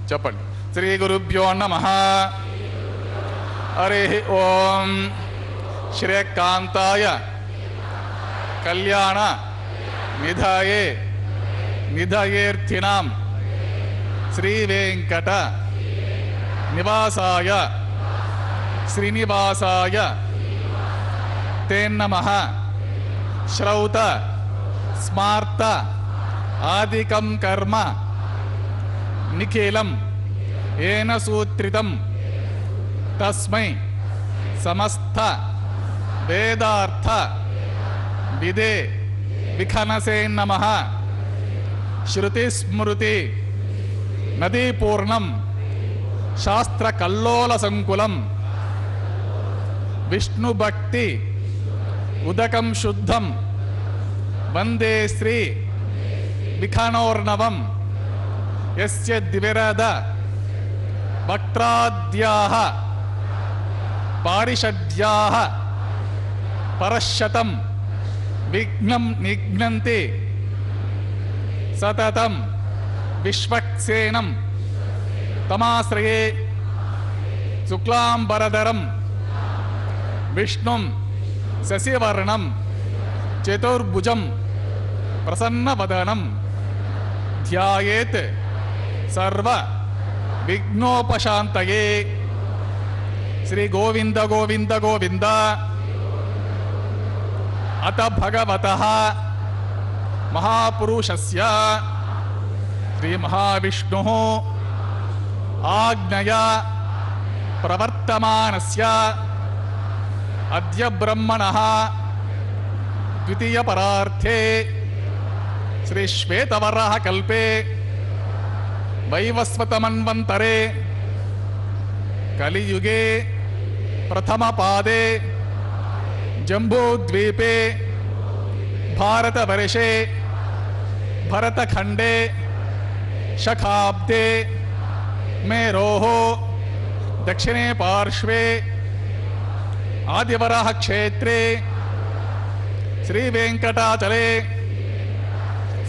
చెప్పండి. శ్రీ గురుభ్యో నమః. హరి ఓం. శ్రేయకాంతాయ కళ్యాణ నిధాయే నిధయేర్థినాం శ్రీ వెంకట నివాసాయ శ్రీనివాసాయ తే నమః. శ్రౌత స్మార్త ఆదికం కర్మ నిఖిలం ఏన సూత్రితం తస్మై సమస్త వేదార్థ విదే విఖనసే నమః. శృతి స్మృతి నదీపూర్ణం శాస్త్ర కల్లోల సంకులం విష్ణుభక్తి ఉదకం శుద్ధం వందే శ్రీ విఖనోర్ణవం. యస్య ద్విరద వక్త్రాద్యాః పారిషద్యాః పరశతం విఘ్నం నిఘ్నంతి సతతం విశ్వక్సేనం తమాశ్రయే శుక్లాంబరధరం విష్ణుం శశివర్ణం చతుర్భుజం ప్రసన్నవదనం ధ్యాయేత్ సర్వ విఘ్నోపశాంతయే. శ్రీ గోవింద గోవింద గోవింద. అత భగవతః మహాపురుషస్య శ్రీ మహావిష్ణుః ఆజ్ఞయా ప్రవర్తమానస్య అద్య బ్రహ్మణః ద్వితీయ పరార్థే శ్రీ శ్వేతవరాహ కల్పే వైవస్వతమన్వంతరే కలియుగే ప్రథమ పాదే జంబూద్వీపే భారతవర్షే భరతఖండే శకాబ్దే మేరోః దక్షిణే పార్శ్వే ఆదివరాహ క్షేత్రే శ్రీ వెంకటాచలే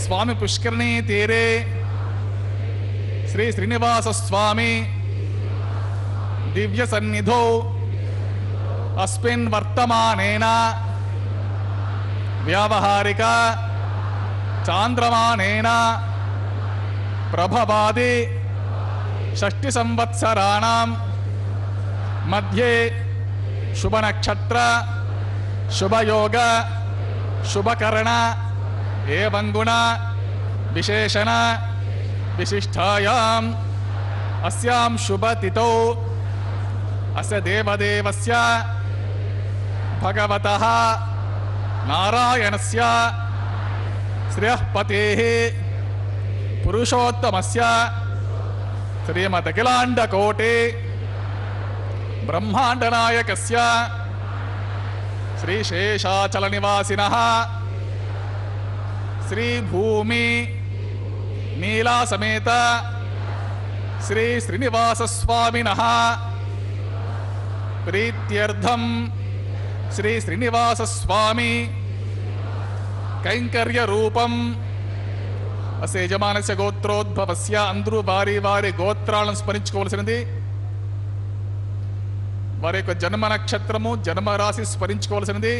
స్వామి పుష్కరిణీ తీరే శ్రీ శ్రీనివాస స్వామి దివ్య సన్నిధౌ అస్మిన్ వర్తమానేన వ్యావహారిక చాంద్రమానేన ప్రభవాది షష్ఠి సంవత్సరాణం మధ్యే శుభనక్షత్ర शुभयोग शुभकरण एवं गुण विशेषण विशिष्टायाम् अस्यां शुभतिथौ अस्य देवदेवस्य भगवतः नारायणस्य श्रेयःपतेः पुरुषोत्तमस्य श्रीमदखिलाण्डकोटे ब्रह्माण्डनायकस्य श्रीशेषाचलनिवासिनः श्रीभूमि नीलासमेत श्री श्रीनिवासस्वामिनः प्रीत्यर्थं श्री श्रीनिवासस्वामी कैंकर्य रूपम अस्य यजमानस्य गोत्रोद्भवस्य अंदरू वारी वारी गोत्राలను స్మరించుకోవాల్సినది వారి యొక్క జన్మ నక్షత్రము జన్మ రాశి స్మరించుకోవాల్సినది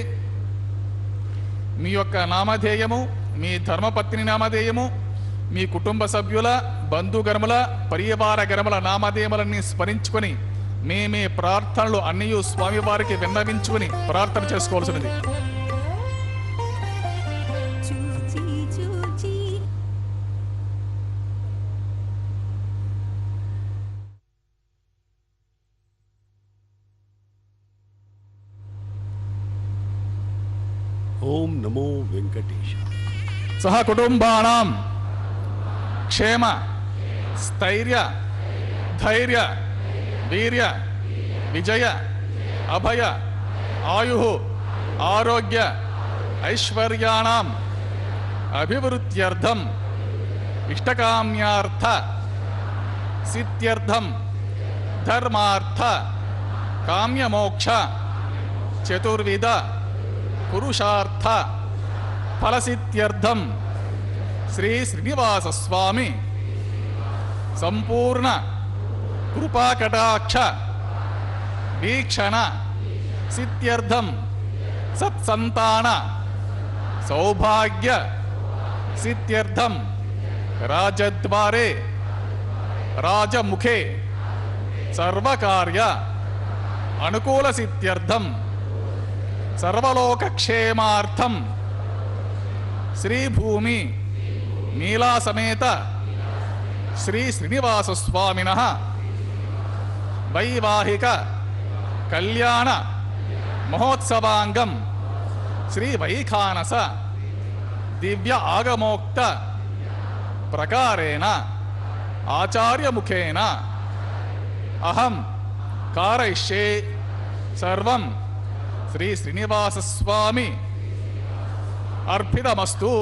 మీ యొక్క నామధేయము మీ ధర్మపత్ని నామధేయము మీ కుటుంబ సభ్యుల బంధుగణముల పరివార గణముల నామధేయములన్నీ స్మరించుకొని మీ ప్రార్థనలు అన్నీ స్వామి వారికి విన్నవించుకొని ప్రార్థన చేసుకోవాల్సినది ओम नमो वेंकटेश सह कुटुंबाणां क्षेम स्थैर्य धैर्य वीर्य विजय अभय आयुः आरोग्य ऐश्वर्याणाम् अभिवृद्ध्यर्थम् इष्टकाम्यार्थ सिद्ध्यर्थं धर्मार्थ काम्यमोक्ष चतुर्विध पुरुषार्थ फलसिद्ध्यर्थं श्री श्रीनिवास स्वामी संपूर्ण कृपाकटाक्ष वीक्षण सिद्ध्यर्थं सत्संतान सौभाग्य सिद्ध्यर्थं राजद्वारे राजमुखे सर्वकार्य अनुकूल सिद्ध्यर्थं सर्वलोकक्षेमार्थं श्रीभूमि नीलासमेत श्री श्रीनिवासस्वामिनः वैवाहिक कल्याण महोत्सवांगं श्री वैखानस दिव्य आगमोक्त प्रकारेण आचार्य मुखेन अहं कारयिष्ये सर्वं श्री श्रीनिवास स्वामी अर्पितमस्तु।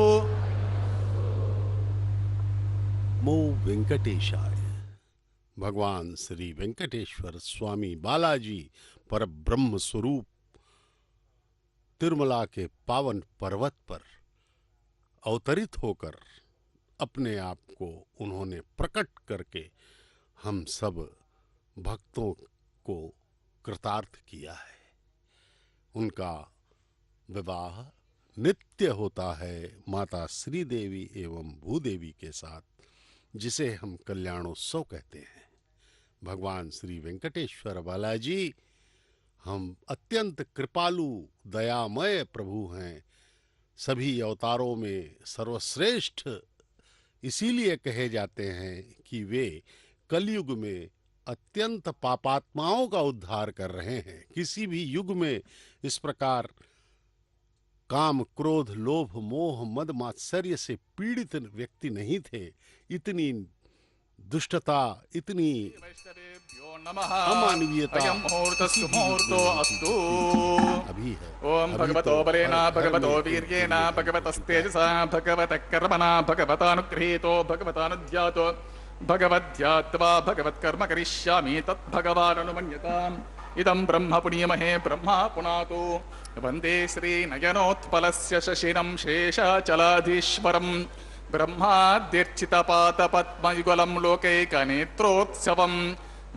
मो वेंकटेशाय। भगवान श्री वेंकटेश्वर स्वामी बालाजी पर ब्रह्म स्वरूप तिरुमला के पावन पर्वत पर अवतरित होकर अपने आप को उन्होंने प्रकट करके हम सब भक्तों को कृतार्थ किया है। उनका विवाह नित्य होता है माता श्री देवी एवं भूदेवी के साथ, जिसे हम कल्याणोत्सव कहते हैं। भगवान श्री वेंकटेश्वर बालाजी हम अत्यंत कृपालु दयामय प्रभु हैं। सभी अवतारों में सर्वश्रेष्ठ इसीलिए कहे जाते हैं कि वे कलयुग में अत्यंत पापात्माओं का उद्धार कर रहे हैं। किसी भी युग में इस प्रकार काम क्रोध लोभ मोह मद मात्सर्य से पीड़ित व्यक्ति नहीं थे। इतनी दुष्टता, इतनी अमानवीयता अभी है। ओम भगवतो बलेना भगवतो वीर्येना भगवतस्तेजसा भगवतः कर्मणा भगवतानुगृहीतो भगवतानुध्यातो भगवद्ध्यात्वा भगवत्कर्म करिष्यामि तद्भगवाननुमन्यताम्। इदं ब्रह्म पुण्यमहे ब्रह्मा पुनातु वन्दे श्रीनयनोत्पलस्य शशिनं शेषाचलाधीश्वरं ब्रह्माद्यर्चितपादपद्मयुगलं लोकैकनेत्रोत्सवं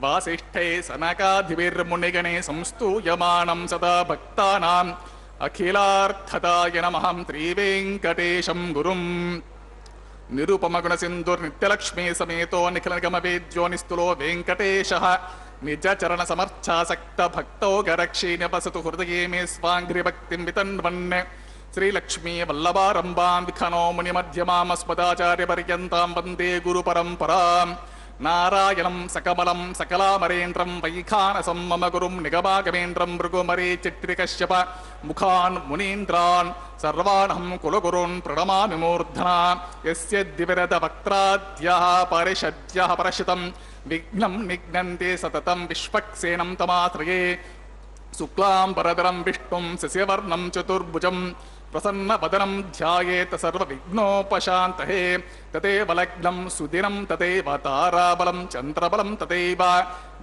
वासिष्ठै सनकादिभिर्मुनिगणे संस्तूयमानं सदा भक्तानाम् अखिलार्थदाय नमः। त्रिवेङ्कटेशं गुरुम् निरुपमगुणसिन्धुर्नित्यलक्ष्मी समेतो निखिलनिगमवेद्यो निस्तुलो वेङ्कटेशः నిజ చరణ సమర్థాసక్త భక్తో గరక్షీ న్యపసతు హృదయే మే స్వాంఘ్రి భక్తిం వితన్వన్ శ్రీలక్ష్మీ వల్లభారంభాం విఖనో మునిమధ్యమామస్మదాచార్య పర్యంతాం వందే గురు పరంపరాం నారాయణం సకమలం సకలామరేంద్రం వైఖానసం మమ గురుం నిగమాగమేంద్రం భృగుమరీ చిట్రికశ్యప ముఖాన్ మునీంద్రాన్ సర్వాణం కులగురున్ ప్రణమామి మూర్ధనా యస్య దివిరద వక్త్రాద్యః పరిషద్యః పరశితం విఘ్నం నిఘ్నంతే సతతం విశ్వక్సేనం తమాశ్రయే శుక్లాంబరధరం విష్ణుం శశివర్ణం చతుర్భుజం ప్రసన్నవదనం ధ్యాయేత సర్వవిఘ్నోపశాంతయే తదేవ లగ్నం సుదినం తదేవ తారాబలం చంద్రబలం తదేవ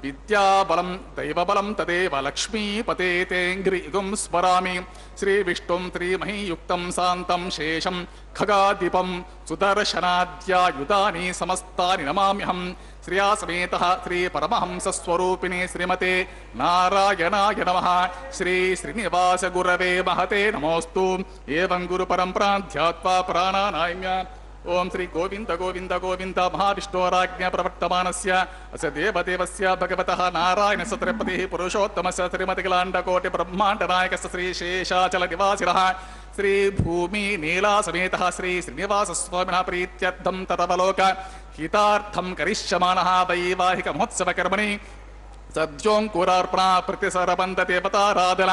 విద్యాబలం దైవబలం తదేవ లక్ష్మీపతే తేంఘ్రిగుం స్మరామి శ్రీవిష్ణుం శ్రీమహీయుక్తం శాంతం శేషం ఖగాదీపం సుదర్శనాద్యాయుధాని సమస్తాని నమామ్యహం శ్రియా సమేత శ్రీ పరమహంసస్వరూపిణి శ్రీమతే నారాయణాయ నమః శ్రీ శ్రీనివాస గురవే మహతే నమోస్తు ఏవం గురు పరంపరా ధ్యాత్వా ప్రాణానామ్య ఓం శ్రీ గోవింద గోవింద గోవింద మహావిష్ణోరాజ్ఞ ప్రవర్తమానస్య అస్య దేవదేవస్య భగవతః నారాయణ సత్రపతిః పురుషోత్తమస్య శ్రీమతికిలాండకోటి బ్రహ్మాండ నాయకస్య శ్రీ శేషాచల నివాసినః శ్రీ భూమి నీలా సమేతః శ్రీ శ్రీనివాస స్వామినః ప్రీత్యర్థం తదవలోక హితార్థం కరిష్యమానః వైవాహిక మహోత్సవ కర్మణి సద్యోంకురార్పణ ప్రతిసరబంధ దేవతారాధన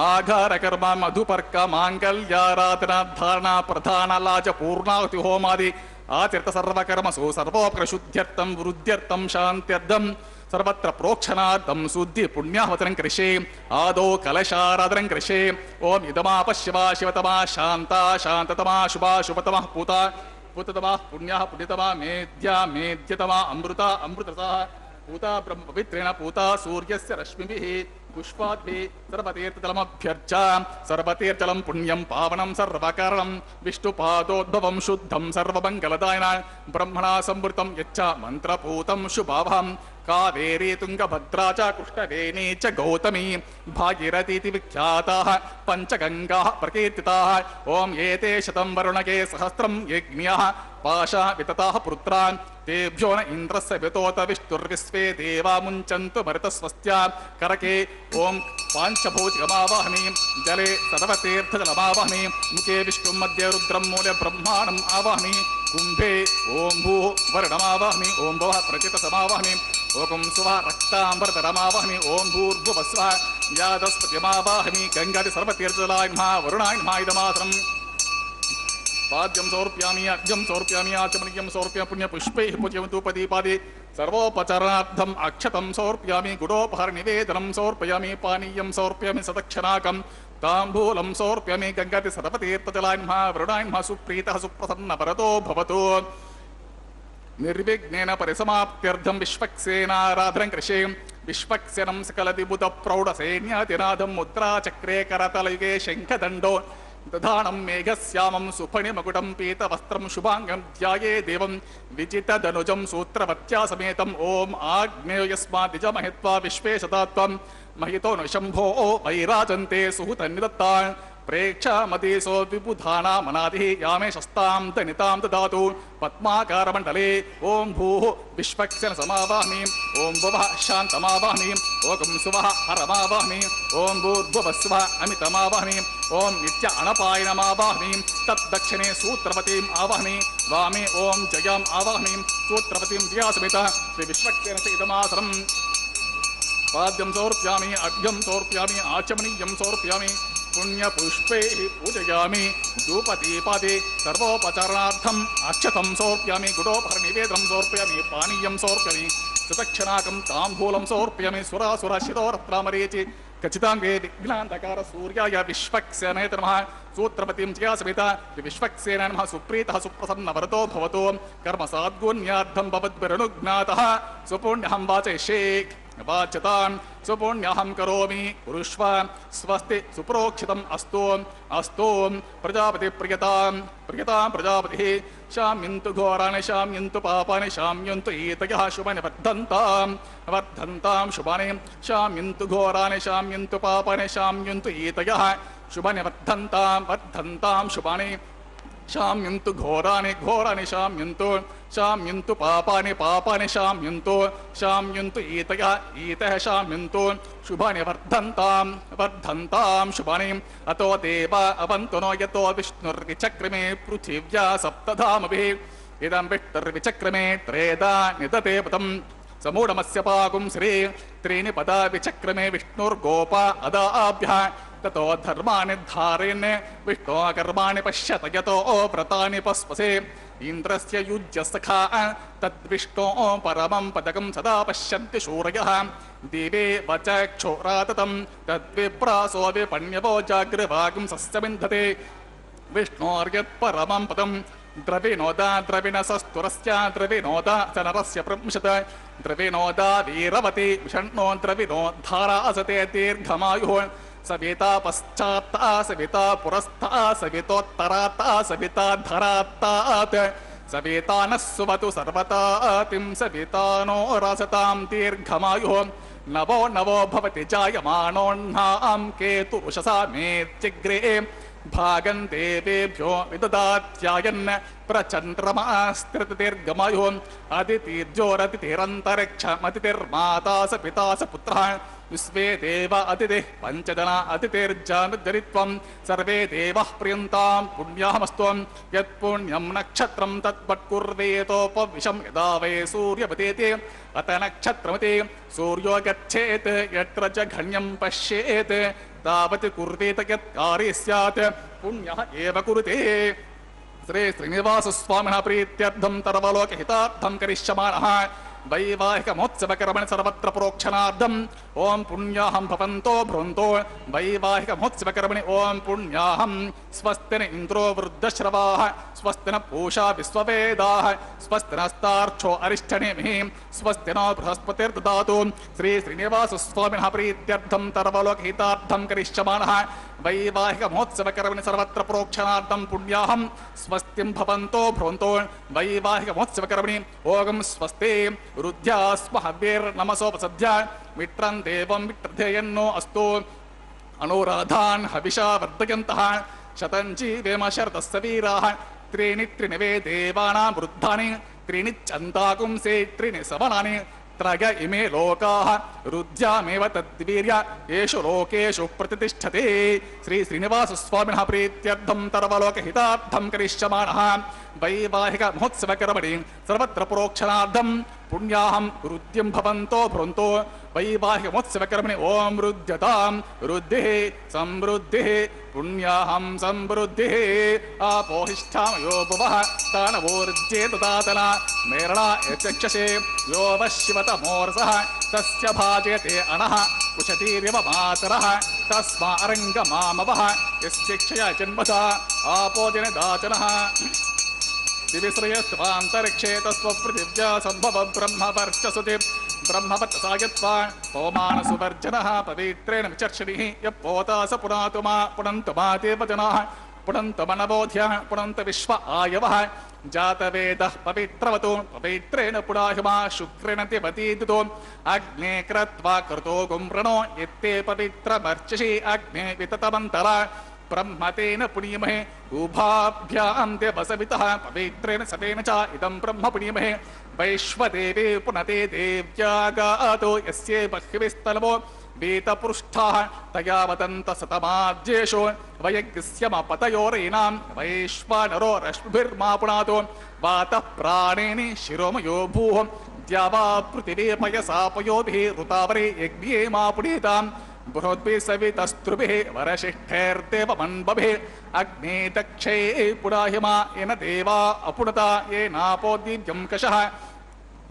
ఆఘార కర్మ మధుపర్క మాంగళ్యారాధన ధారణ ప్రధాన లాజ పూర్ణాహుతి హోమాది ఆచరిత సర్వకర్మసు సర్వోపకృశుద్ధ్యర్థం వృద్ధ్యర్థం శాంత్యర్థం సర్వత్ర ప్రోక్షణార్థం శుద్ధి పుణ్యాహవతరం కరిషే ఆదో కలశారాధనం కరిషే ఓం ఇదమాప శివా శివతమా శాంతా శాంతతమా శుభా శుభతమా పూత పూతతమా పుణ్యా పుణ్యతమా మేధ్యా మేధ్యతమా అమృత అమృతసా పూతా బ్రహ్మ పవిత్రేణ పూతా సూర్యస్య రశ్మిభిః పుష్పాద్భిః సర్వతీర్థజలమభ్యర్చ సర్వతీర్థజలం పుణ్యం పావనం సర్వకారణం విష్ణుపాదోద్భవం శుద్ధం సర్వమంగళదాయన బ్రహ్మణా సంవృతం యచ్చ మంత్రపూతం శుభావహం కావేరీ తుంగభద్రా చ కృష్ణవేణీ చ గౌతమీ భాగీరథీతి విఖ్యాతాః పంచగంగాః ప్రకీర్తితాః ఓం ఏతే శతం వరుణకే సహస్రం యజ్ఞ్యాః పాశా వితతాః పుత్రాన్ తేభ్యో న ఇంద్రస్య వితోత విష్ణుర్విశ్వే దేవా ముంచంతు మరుతస్వస్త్యా కరకే ఓం పాంచభౌతికమావాహని జలే సర్వతీర్థజలమావాహని ముఖే విష్ణుం మధ్య రుద్రం మూల బ్రహ్మాణం ఆవాహని కుంభే ఓం భూ వర్ణమావాహని ఓం భవ ప్రచిత సమావాహని ఓం సువ రక్తాంబరతరమావాహని ఓం భూర్భువస్వ యాదస్పతిమావాహని గంగాది సర్వతీర్థజలాయ నమః వరుణాయ నమః ఇదమాత్రం పాద్యం సమర్ప్యామి అర్ఘ్యం సమర్ప్యామి ఆచమనీయం సమర్ప్యామి పుణ్యపుష్పైః పూజ్యం ధూపదీపాది సర్వోపచారణార్థం అక్షతం సమర్ప్యామి గుడోపహార నివేదనం సమర్పయామి పానీయం సమర్ప్యామి సదక్షనాకం తాంబూలం సమర్ప్యామి గంగాది సర్వతీర్థజలాయ నమః వరుణాయ నమః సుప్రీతః సుప్రసన్న వరదో భవతు నిర్విఘ్నేన పరిసమాప్త్యర్థం విశ్వక్సేనారాధనం కృషే విశ్వక్సేనం సకలదిబుధ ప్రౌఢసైన్యాతినాథం ముద్రాచక్రే కరతలయుగే శంఖదండో దధానం మేఘశ్యామం సుఫణిమకుటం పీతవస్త్రం శుభాంగం ధ్యాయే దేవం విజితధనుజం సూత్రవత్యా సమేతం ఓం ఆగ్నేయస్మాదిజమహిత్వా విశ్వేశతాత్వం మహితో శంభో వైరాజంతే సుహృతన్నిదత్తాన్ ప్రేక్షామదేశో విబుధానామనాదిః యామే శస్తాం దనితాం దదాతు పద్మాకారమండలే ఓం భూః విశ్వక్సేన సమావాహమి ఓం భువః శాంతమావాహమి ఓం సువః హరమావాహమి ఓం భూర్భువస్వ అమితమావాహమి ఓం నిత్య అనపాయనమావాహమి తద్దక్షిణే సూత్రవతీం ఆవాహమి వామే ఓం జయాం ఆవాహమి సూత్రవతీం జయాసమిత శ్రీ విశ్వక్సేన ఇదమాసనం పాద్యం సమర్ప్యామి అర్ఘ్యం సమర్ప్యామి ఆచమనీయం సమర్ప్యామి పుణ్యపుష్పైః పూజయామి ధూపదీపాది సర్వోపచారణార్థం అక్షతం సమర్ప్యామి గుడోపహార నివేదనం సమర్పయామి పానీయం సమర్పయామి సుదక్షిణాకం తాంబూలం సమర్పయామి సురాసురశిరోరత్రామరేచి ఖచ్చితాంగే విఘ్నాంధకార సూర్యాయ విశ్వక్సేనాయ నమః సూత్రపతిం జయాసమిత విశ్వక్సేనాయ నమః సుప్రీతః సుప్రసన్న వరదో భవతు కర్మ సాద్గుణ్యార్థం భవద్భిరనుజ్ఞాతః సుపుణ్యహం వాచయిష్యే వాచ్యతాం సుపుణ్యహం కరోమి కురుష్వ స్వస్తి సుప్రోక్షితం అస్తు అస్తు ప్రజాపతి ప్రియతాం ప్రియతాం ప్రజాపతి శామ్యంతు ఘోరాణి శామ్యంతు పాపాని శామ్యంతు ఈతయః శుభాని వర్ధంతాం వర్ధంతాం శుభాని శామ్యంతు ఘోరాణి శామ్యంతు పాపాని శామ్యంతు ఈతయః శుభాని వర్ధంతాం వర్ధంతాం శుభాని శామ్యంతు ఘోరాని ఘోరాని శామ్యంతు శామ్యంతు పాపాని పాపాని శామ్యంతు శామ్యంతు ఈతయ ఈతః శామ్యంతు శుభాని వర్ధంతాం వర్ధంతాం శుభాని అతో దేవ అవంతు నో యతో విష్ణుర్విచక్రమే పృథివ్యా సప్తధామభిః ఇదం విష్ణుర్విచక్రమే త్రేదా నిదతే పదం సమూఢమస్య పాకుం శ్రీ త్రీని పదా విచక్రమే విష్ణుర్గోప అదాభ్యః తతో ధర్మాని ధారయన్ విష్ణో కర్మాణి పశ్యత యతో వ్రతాని పస్పసే ఇంద్రస్య యుజ్య సఖా తద్విష్ణో పరమం పదకం సదా పశ్యంతి శూరయః దివే వచక్షోరాతతం తద్విప్రాసో విపణ్యవో జాగ్రవాగం సస్యమింధతే విష్ణోర్యత్ పరమం పదం ద్రవినోదా ద్రవిణసస్తురస్య ద్రవినోదా చనరస్య ప్రముషత ద్రవినోదా వీరవతి విషణ్ణో ద్రవినోద్ధారా అసతే దీర్ఘమాయుః సవితా పశ్చాత్తా సవితా పురస్థా సవితోత్తరాత్తా సవితా ధరాత్తాత్ సవితానః సువతు సర్వతాతిం సవితానో రసతాం దీర్ఘమాయుః నవో నవో భవతి జాయమానోన్నాం కేతురుషసా మేత్యగ్రే భాగం దేవేభ్యో విదదాత్యాయన్ ప్రచంద్రమాస్త్రిర్గమయో అదితిర్జోరతిరంతరిక్షమతిర్మాతా స పితా స పుత్రః విశ్వే దేవ అతిథిః పంచజనా అతిథిర్జానుద్ధరిత్వం సర్వే దేవః ప్రియంతాం పుణ్యాహమస్తు యత్పుణ్యం నక్షత్రం తద్వత్కుర్వేతోపవిశం యదా వై సూర్యపతేతి అత నక్షత్రమతి సూర్యో గచ్చేత్ యత్ర జఘన్యం పశ్యేత్ తావత్ కుర్వేత యత్ కార్యే స్యాత్ పుణ్యః ఏవ కురుతే శ్రీ శ్రీనివాస స్వామినః ప్రీత్యర్థం తర్వలోక హితార్థం కరిష్యమాణః వైవాహిక మహోత్సవకర్మణి సర్వత్ర ప్రోక్షణార్థం ఓం పుణ్యాహం భవంతో భ్రువంతో వైవాహిక మహోత్సవకర్మణి ఓం పుణ్యాహం స్వస్తిన ఇంద్రో వృద్ధశ్రవాః స్వస్తిన పూషా విశ్వవేదాః స్వస్తినస్తార్క్షో అరిష్టనేమిః స్వస్తినో బృహస్పతిర్దదాతు శ్రీ శ్రీనివాస స్వామినః ప్రీత్యర్థం తర్వలోక హితార్థం కరిష్యమాణః వైవాహిక మహోత్సవకర్మణి సర్వత్ర ప్రోక్షణార్థం పుణ్యాహం స్వస్తిం భవంతో భ్రువంతో వైవాహిక మహోత్సవకర్మణి ఓం స్వస్తి రుద్ధ్యాస్మ హవ్యేర్నమసోపసద్య మిత్రం దేవం విట్రధేయన్నో అస్తు అనురాధాన్ హవిషా వర్ధయంతః శతం జీవేమ శరదస్య వీరాः త్రీణి త్రిణవే దేవానాం వృద్ధాని త్రీణి చందాకుంసే త్రీణి సవనాని త్రయ ఇమే లోకాః రుద్ధ్యామేవ తద్వీర్య ఏషు లోకేషు ప్రతిష్ఠతే శ్రీ శ్రీనివాస స్వామినః ప్రీత్యర్థం తర్వలోక హితార్థం కరిష్యమాణః వైవాహిక మహోత్సవకర్మణి సర్వత్ర ప్రోక్షణార్థం పుణ్యాహం రుద్ధ్యం భవంతో భ్రువంతో వైవాహిక మహోత్సవకర్మణి ఓం రుద్ధ్యతాం రుద్ధిః సమృద్ధిః పుణ్యాహం సమృద్ధిః ఆపోహిష్ఠామయో భువః తానవోర్జేతదాతన మేరణా యచక్షసే యో వశివతమోర్సః తస్య భాజయతే అనః కుశతీర్యవ మాతరః తస్మా అరంగమామవః యస్యక్షయా జన్మతా ఆపోజనదాచనః దివిశ్రయస్వాంతరిక్షే తస్వపృథివ్యా సంభవ బ్రహ్మవర్చసుతి బ్రహ్మవత్సాయత్వా పవమానసువర్జనః పవిత్రేణ విచర్షణిః యపోతాస పునాతుమా పునంతుమా దేవజనాః పునంతమనబోధ్య పునంత విశ్వ ఆయవః జాతవేదః పవిత్రవతు పవిత్రేణ పునాహిమా శుక్రేణ తివతీదితో అగ్నే క్రత్వా కృతో గుంవ్రణో ఎత్తే పవిత్రమర్చసి అగ్నే వితతమంతర బ్రహ్మతేన పుణీమహే ఉభాభ్యాం దేవసవితః పవిత్రేణ సతేన చ ఇదం బ్రహ్మ పుణీమహే వైశ్వదేవే పునతే దేవ్యాగాతో యస్యే బహ్విస్తలవో వీతపృష్ఠాః తయా వదంత శతమాజ్యేషు వయగ్స్యమపతయోరేణాం వైశ్వానరో రశ్మిభిర్మా పునాతో వాతః ప్రాణేని శిరోమయో భూః ద్యావా పృథివీ పయసాపయోభిः ఋతావరే యజ్ఞే మా పునీతాం బృహద్భిः సవితస్త్రుభిः వరశిష్ఠైర్దేవమన్వభిः అగ్నే దక్షే పుడాహిమా येन దేవా అపునతా येनापोदीप्यं कषः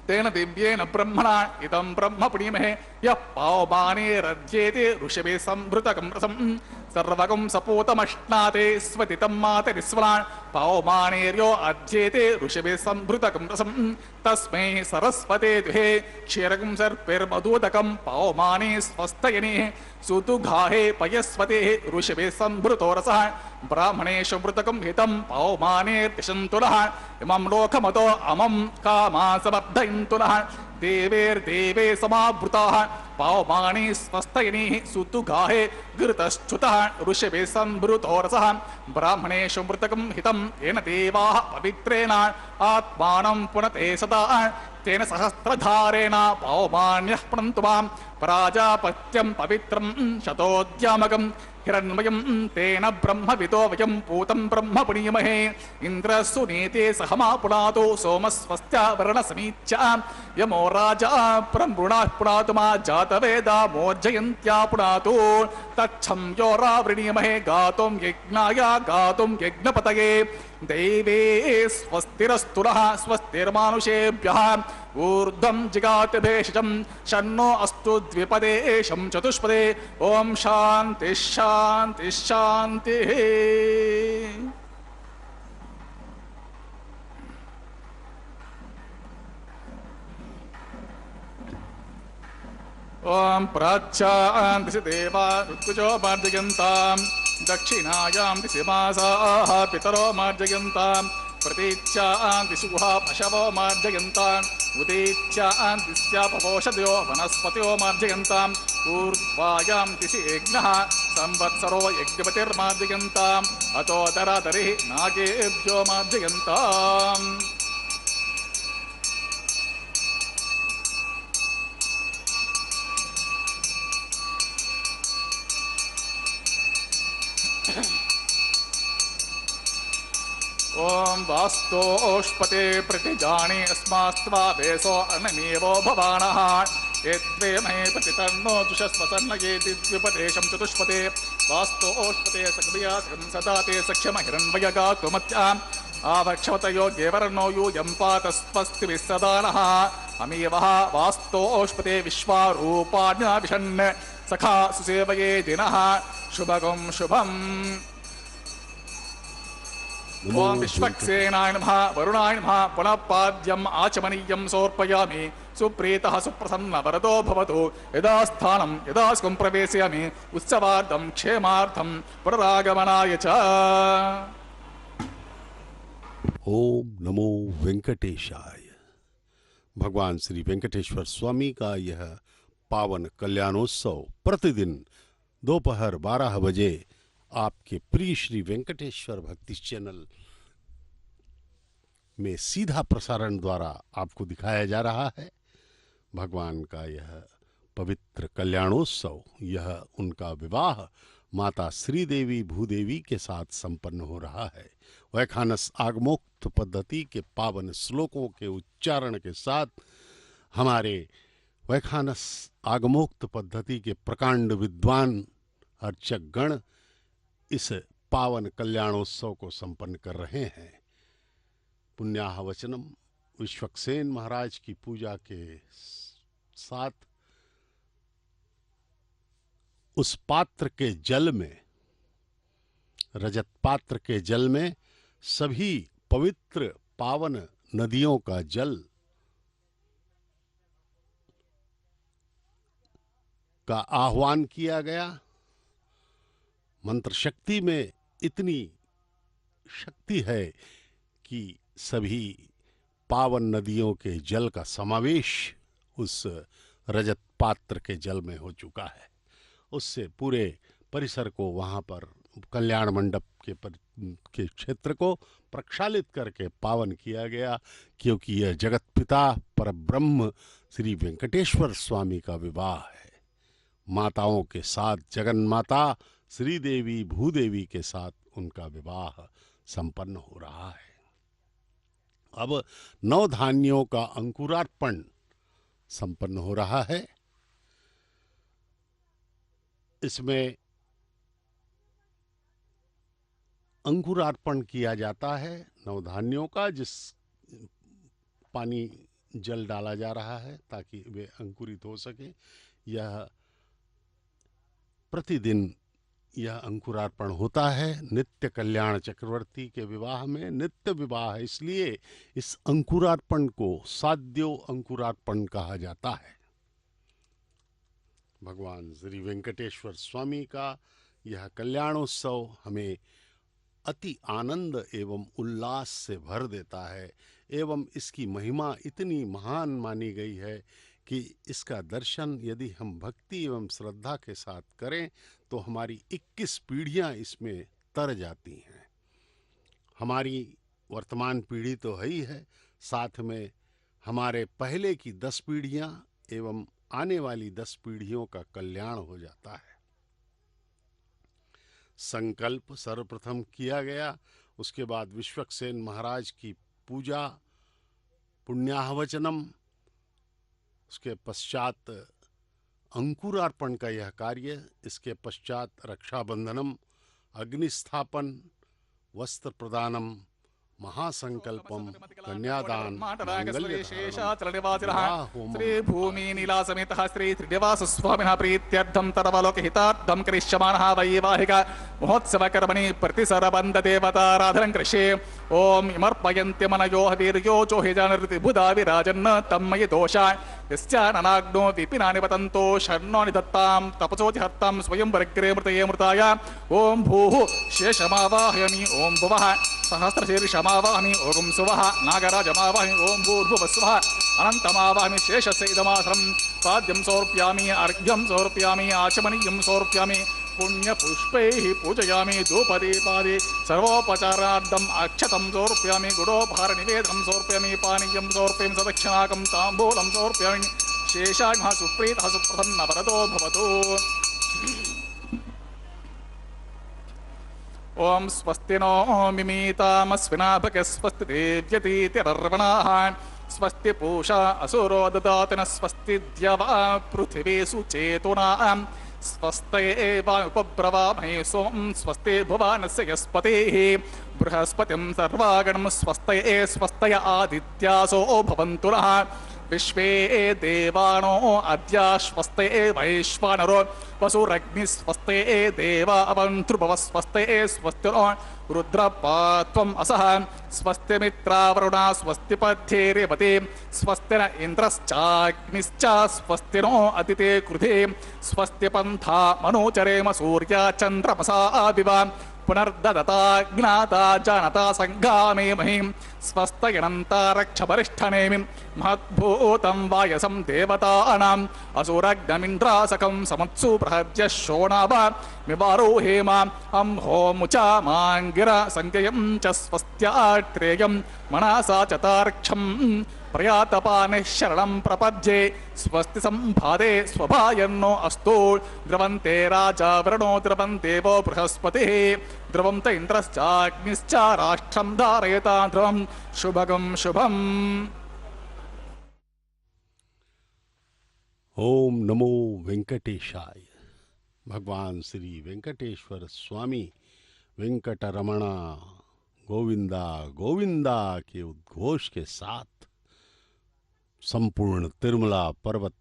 तेन दिव्येन ब्रह्मणा इदं ब्रह्म पुणीमहे यः पावमानेरज्येते ऋषिभिः संभृतकं रसं सर्वगं सपूतमश्नाते स्वतितं मातरिस्वना पावमानेर्यो अज्येते ऋषिभिः संभृतकं रसं तस्मै सरस्वते दुहे क्षीरकं सर्पिर्मधुदकं पावमाने स्वस्तयने सुतुघाहे पयस्वते ऋषिभिः संभृतो रसः ब्राह्मणेषु मृतकं हितं पावमानेर्दिशन्तु नः इमं लोकमतो अमं कामा समर्थयन्तु नः देवेर्देवे समावृताः पावमानि स्वस्तयनिः सुतुगाहे घृतश्च्युतः ऋषभे संभृतो रसः ब्राह्मणेषु मृतकं हितं येन देवाः पवित्रेण आत्मानं पुनते सदा तेन सहस्रधारेण पावमान्यः पुनन्तु मां प्राजापत्यं पवित्रं शतोद्यामकं हिरण्मयं तेन ब्रह्मविदो वयं पूतं ब्रह्म पुनीमहे इन्द्रस्सु नीते सहमा पुनातो सोमस्वस्त्या वर्णसमीच्या यमो राजा प्रमृणाः पुनातु मा जातवेदा मोर्जयन्त्या पुनातो तच्छं यो रावृणीमहे गातुं यज्ञाय गातुं यज्ञपतये दैवे स्वस्तिरस्तु नः स्वस्तिर्मानुषेभ्यः ऊर्ध्वं जिगाति भेषजं शन्नो अस्तु द्विपदे शं चतुष्पदे ओम शांति शांति शांति। ओम प्राच्यां दिशि देवा ऋतुजो मार्जयन्तां दक्षिणायां दिशि मासाः पितरो मार्जयन्तां प्रतीच्यां दिशि गुहा पशवो मार्जयन्तां उदीच्यां दिश्यापपोषदयो वनस्पत्यो मार्जयन्ताम् ऊर्ध्वायां दिशि यज्ञः संवत्सरो यज्ञपतिर्मार्जयन्ताम् अतोदरादरिः नागेभ्यो मार्जयन्ताम्। ओम वास्तोष्पते प्रतिजाने अस्मास्त्वा वेसो अनमेवो भवानः यद्वे महे प्रतितन्नो दुषस्वसन्न येति द्विपदेशं चतुष्पदे वास्तोष्पते सक्रिया सदाते सख्यम हिरण्मयगा तुमत्याम् आवक्षवतयो गेवरनो यूयं पातस्वस्तिभिः सदा नः अमीवः वास्तोष्पते विश्वारूपाण्याभिषन् सखा सुसेवये दिनः शुभगं शुभम्। ओम विश्वक्सेनाय नमः वरुणाय नमः पुनः पाद्यम् आचमनीयं समर्पयामि सुप्रीतः सुप्रसन्न वरदो भवतु यदा स्थानं यदा स्कुं प्रवेशयामि उत्सवार्थं क्षेमार्थं पुनरागमनाय च। ओम नमो वेंकटेशाय। भगवान श्री वेंकटेश्वर स्वामी का यह पावन कल्याणोत्सव प्रतिदिन दोपहर 12 बजे आपके प्रिय श्री वेंकटेश्वर भक्ति चैनल में सीधा प्रसारण द्वारा आपको दिखाया जा रहा है। भगवान का यह पवित्र कल्याणोत्सव, यह उनका विवाह माता श्रीदेवी भूदेवी के साथ संपन्न हो रहा है। वैखानस आगमोक्त पद्धति के पावन श्लोकों के उच्चारण के साथ हमारे वैखानस आगमोक्त पद्धति के प्रकांड विद्वान अर्चक गण इस पावन कल्याणोत्सव को संपन्न कर रहे हैं। पुण्याह वचनम विश्वक्सेन महाराज की पूजा के साथ उस पात्र के जल में, रजत पात्र के जल में सभी पवित्र पावन नदियों का जल का आह्वान किया गया। मंत्र शक्ति में इतनी शक्ति है कि सभी पावन नदियों के जल का समावेश उस रजत पात्र के जल में हो चुका है। उससे पूरे परिसर को, वहाँ पर कल्याण मंडप के क्षेत्र को प्रक्षालित करके पावन किया गया, क्योंकि यह जगत पिता परब्रह्म श्री वेंकटेश्वर स्वामी का विवाह है। माताओं के साथ जगन माता श्रीदेवी भूदेवी के साथ उनका विवाह संपन्न हो रहा है। अब 9 धान्यों का अंकुरार्पण संपन्न हो रहा है। इसमें अंकुरार्पण किया जाता है 9 धान्यों का, जिस पानी जल डाला जा रहा है ताकि वे अंकुरित हो सके। यह प्रतिदिन यह अंकुरार्पण होता है। नित्य कल्याण चक्रवर्ती के विवाह में नित्य विवाह है, इसलिए इस अंकुरार्पण को साध्यो अंकुरार्पण कहा जाता है। भगवान श्री वेंकटेश्वर स्वामी का यह कल्याणोत्सव हमें अति आनंद एवं उल्लास से भर देता है। एवं इसकी महिमा इतनी महान मानी गई है कि इसका दर्शन यदि हम भक्ति एवं श्रद्धा के साथ करें तो हमारी 21 पीढ़ियां इसमें तर जाती हैं। हमारी वर्तमान पीढ़ी तो है ही है, साथ में हमारे पहले की 10 पीढ़ियां एवं आने वाली 10 पीढ़ियों का कल्याण हो जाता है। संकल्प सर्वप्रथम किया गया, उसके बाद विश्वक्सेन महाराज की पूजा, पुण्याहवचनम, उसके पश्चात अंकुरार्पण का यह कार्य, इसके पश्चात रक्षाबंधनम, अग्निस्थापन, वस्त्र प्रदानम, महासंकल्पम, कन्यादान, श्री भूमि नीला समेत श्री त्रिनिवास स्वामिनः प्रीत्यर्थम तरवलोक हितार्थम करिष्यमाणः वैवाहिक महोत्सव कर्मणि प्रतिसरबन्ध देवताराधनं कृष्ये। ओम इमर्पयन्ति मनयो वीर्योचो हि जानृतिबुधा विराजन् तन्मयि दोषा यस्याननाग्नो विपिनानि पतन्तो शर्णो निधत्तां तपसोति हर्तां स्वयं वर्ग्रे मृतये मृताय। ओम भूः शेषमावाहयामि ओम भुवः सहस्रशीर्षमावाहमि ओम सुवः नागराजमावाहमि ओम भूर्भुवस्वः अनन्तमावाहमि शेषस्य इदमासनं पाद्यं समर्पयामि अर्घ्यं समर्पयामि आचमनीयं समर्पयामि पुण्यपुष्पैः पूजयामि धूपदीपादि सर्वोपचारार्थम् अक्षतं समर्पयामि गुडोपहारनिवेदनं समर्पयामि पानीयं समर्पयामि सदक्षिणाकं ताम्बूलं समर्पयामि शेषाग्नः सुप्रीतः सुप्रसन्नः वरदो भवतु। ओम स्वस्ति नो मिमीतामस्विनाभके स्वस्ति देव्यतीतिरर्वणाः स्वस्ति पूषा असुरो ददाति न स्वस्ति द्यवा पृथिवी सुचेतुनां स्वस्ते वायुपब्रवामहे सोम स्वस्ति भुवनस्य यस्पतिः बृहस्पतिं सर्वागणं स्वस्ते स्वस्तय आदित्यासो भवन्तु नः विश्वे देवानो अद्य स्वस्ते वैश्वानरो वसुरग्नि स्वस्ते देवा अवन्तृभव स्वस्ते स्वस्तिनो रुद्रपात्वम् असः स्वस्ति मित्रावरुणा स्वस्ति पथ्ये रेवते स्वस्ति न इन्द्रश्चाग्निश्च स्वस्ति नो अदिते कृधे स्वस्ति पन्था मनोचरेम सूर्या चन्द्रमसा विवा पुनर्ददता ज्ञाता जानता संगामे महिं स्वस्तयनन्ता रक्षपरिष्ठनेमिं महद्भूतं वायसं देवतानाम् असुरग्नमिन्द्रासकं समत्सु प्रहव्य शोणाव मिवारो हेम होमुचा माङ्गिरा संज्ञयं च स्वस्त्यात्रेयं मनसा चतार्क्षं प्रयातपानिः शरणं प्रपद्ये स्वस्ति संभादे स्वभायन्नो अस्तु द्रवन्ते राजा वरुणो द्रवन्ते वो बृहस्पतिः द्रवं त इन्द्रश्चाग्निश्च राष्ट्रं धारयता ध्रुवं शुभगं शुभम्। ओम नमो वेंकटेशाय। भगवान श्री वेंकटेश्वर स्वामी वेंकटरमणा गोविंदा गोविंदा के उद्घोष के साथ संपूर्ण तिरुमला पर्वत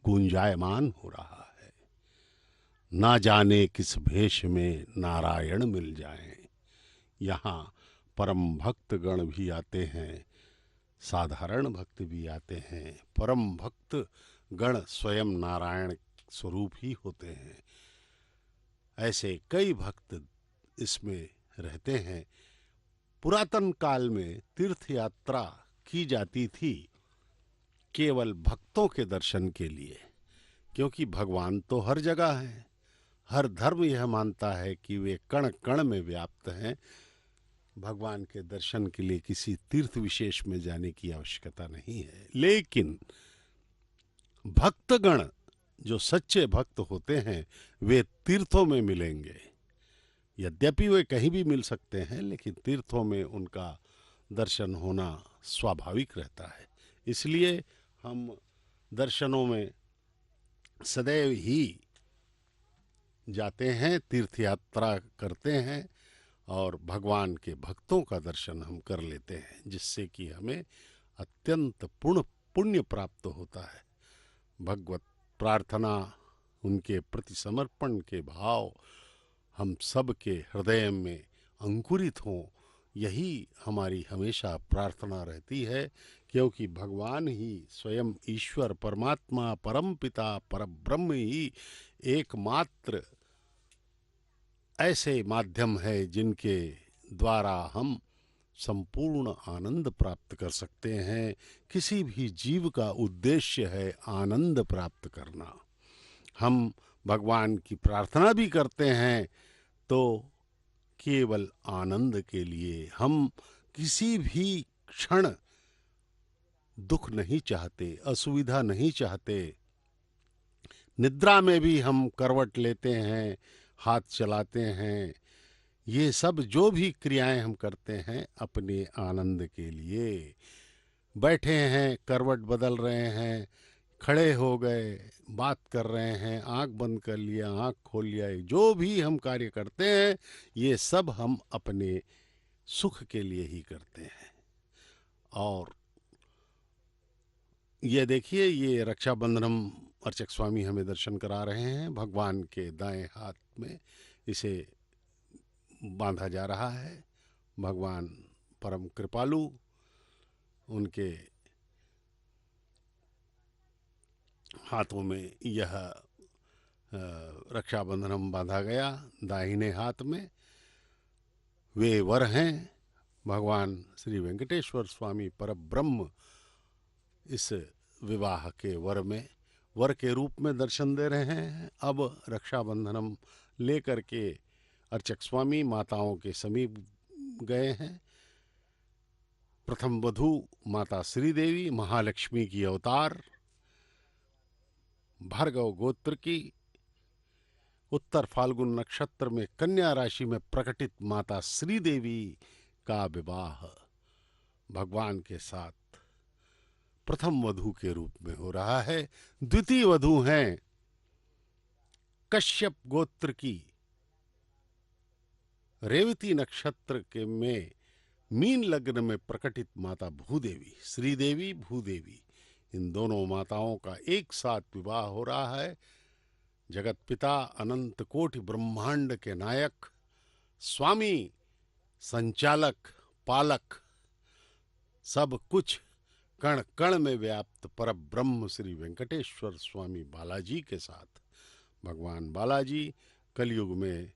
गुंजायमान हो रहा है। ना जाने किस भेष में नारायण मिल जाएं। यहाँ परम भक्त गण भी आते हैं, साधारण भक्त भी आते हैं। परम भक्त गण स्वयं नारायण स्वरूप ही होते हैं। ऐसे कई भक्त इसमें रहते हैं। पुरातन काल में तीर्थ यात्रा की जाती थी केवल भक्तों के दर्शन के लिए, क्योंकि भगवान तो हर जगह हैं। हर धर्म यह मानता है कि वे कण कण में व्याप्त हैं। भगवान के दर्शन के लिए किसी तीर्थ विशेष में जाने की आवश्यकता नहीं है। लेकिन भक्तगण जो सच्चे भक्त होते हैं वे तीर्थों में मिलेंगे। यद्यपि वे कहीं भी मिल सकते हैं, लेकिन तीर्थों में उनका दर्शन होना स्वाभाविक रहता है। इसलिए हम दर्शनों में सदैव ही जाते हैं, तीर्थ यात्रा करते हैं और भगवान के भक्तों का दर्शन हम कर लेते हैं, जिससे कि हमें अत्यंत पुण्य प्राप्त होता है। भगवत प्रार्थना, उनके प्रति समर्पण के भाव हम सब के हृदय में अंकुरित हों, यही हमारी हमेशा प्रार्थना रहती है। क्योंकि भगवान ही स्वयं ईश्वर परमात्मा परमपिता परब्रह्म ही एकमात्र ऐसे माध्यम है जिनके द्वारा हम संपूर्ण आनंद प्राप्त कर सकते हैं। किसी भी जीव का उद्देश्य है आनंद प्राप्त करना। हम भगवान की प्रार्थना भी करते हैं तो केवल आनंद के लिए। हम किसी भी क्षण दुख नहीं चाहते, असुविधा नहीं चाहते। निद्रा में भी हम करवट लेते हैं, हाथ चलाते हैं, ये सब जो भी क्रियाएं हम करते हैं अपने आनंद के लिए। बैठे हैं, करवट बदल रहे हैं, खड़े हो गए, बात कर रहे हैं, आंख बंद कर लिया, आंख खोल लिया, जो भी हम कार्य करते हैं ये सब हम अपने सुख के लिए ही करते हैं। और ये देखिए, ये रक्षाबंधनम अर्चक स्वामी हमें दर्शन करा रहे हैं। भगवान के दाएं हाथ में इसे बांधा जा रहा है। भगवान परम कृपालु, उनके हाथों में यह रक्षाबंधनम बांधा गया, दाहिने हाथ में। वे वर हैं भगवान श्री वेंकटेश्वर स्वामी परब्रह्म। इस विवाह के वर के रूप में दर्शन दे रहे हैं। अब रक्षाबंधनम लेकर के अर्चक स्वामी माताओं के समीप गए हैं। प्रथम वधू माता श्री देवी, महालक्ष्मी की अवतार, भार्गव गोत्र की, उत्तर फाल्गुन नक्षत्र में कन्या राशि में प्रकटित माता श्री देवी का विवाह भगवान के साथ प्रथम वधू के रूप में हो रहा है। द्वितीय वधू हैं कश्यप गोत्र की, रेवती नक्षत्र के में मीन लग्न में प्रकटित माता भूदेवी, श्रीदेवी भूदेवी। इन दोनों माताओं का एक साथ विवाह हो रहा है। जगत पिता, अनंत कोटि ब्रह्मांड के नायक, स्वामी, संचालक, पालक, सब कुछ कण कण में व्याप्त परब्रह्म श्री वेंकटेश्वर स्वामी बालाजी के साथ भगवान बालाजी कलयुग में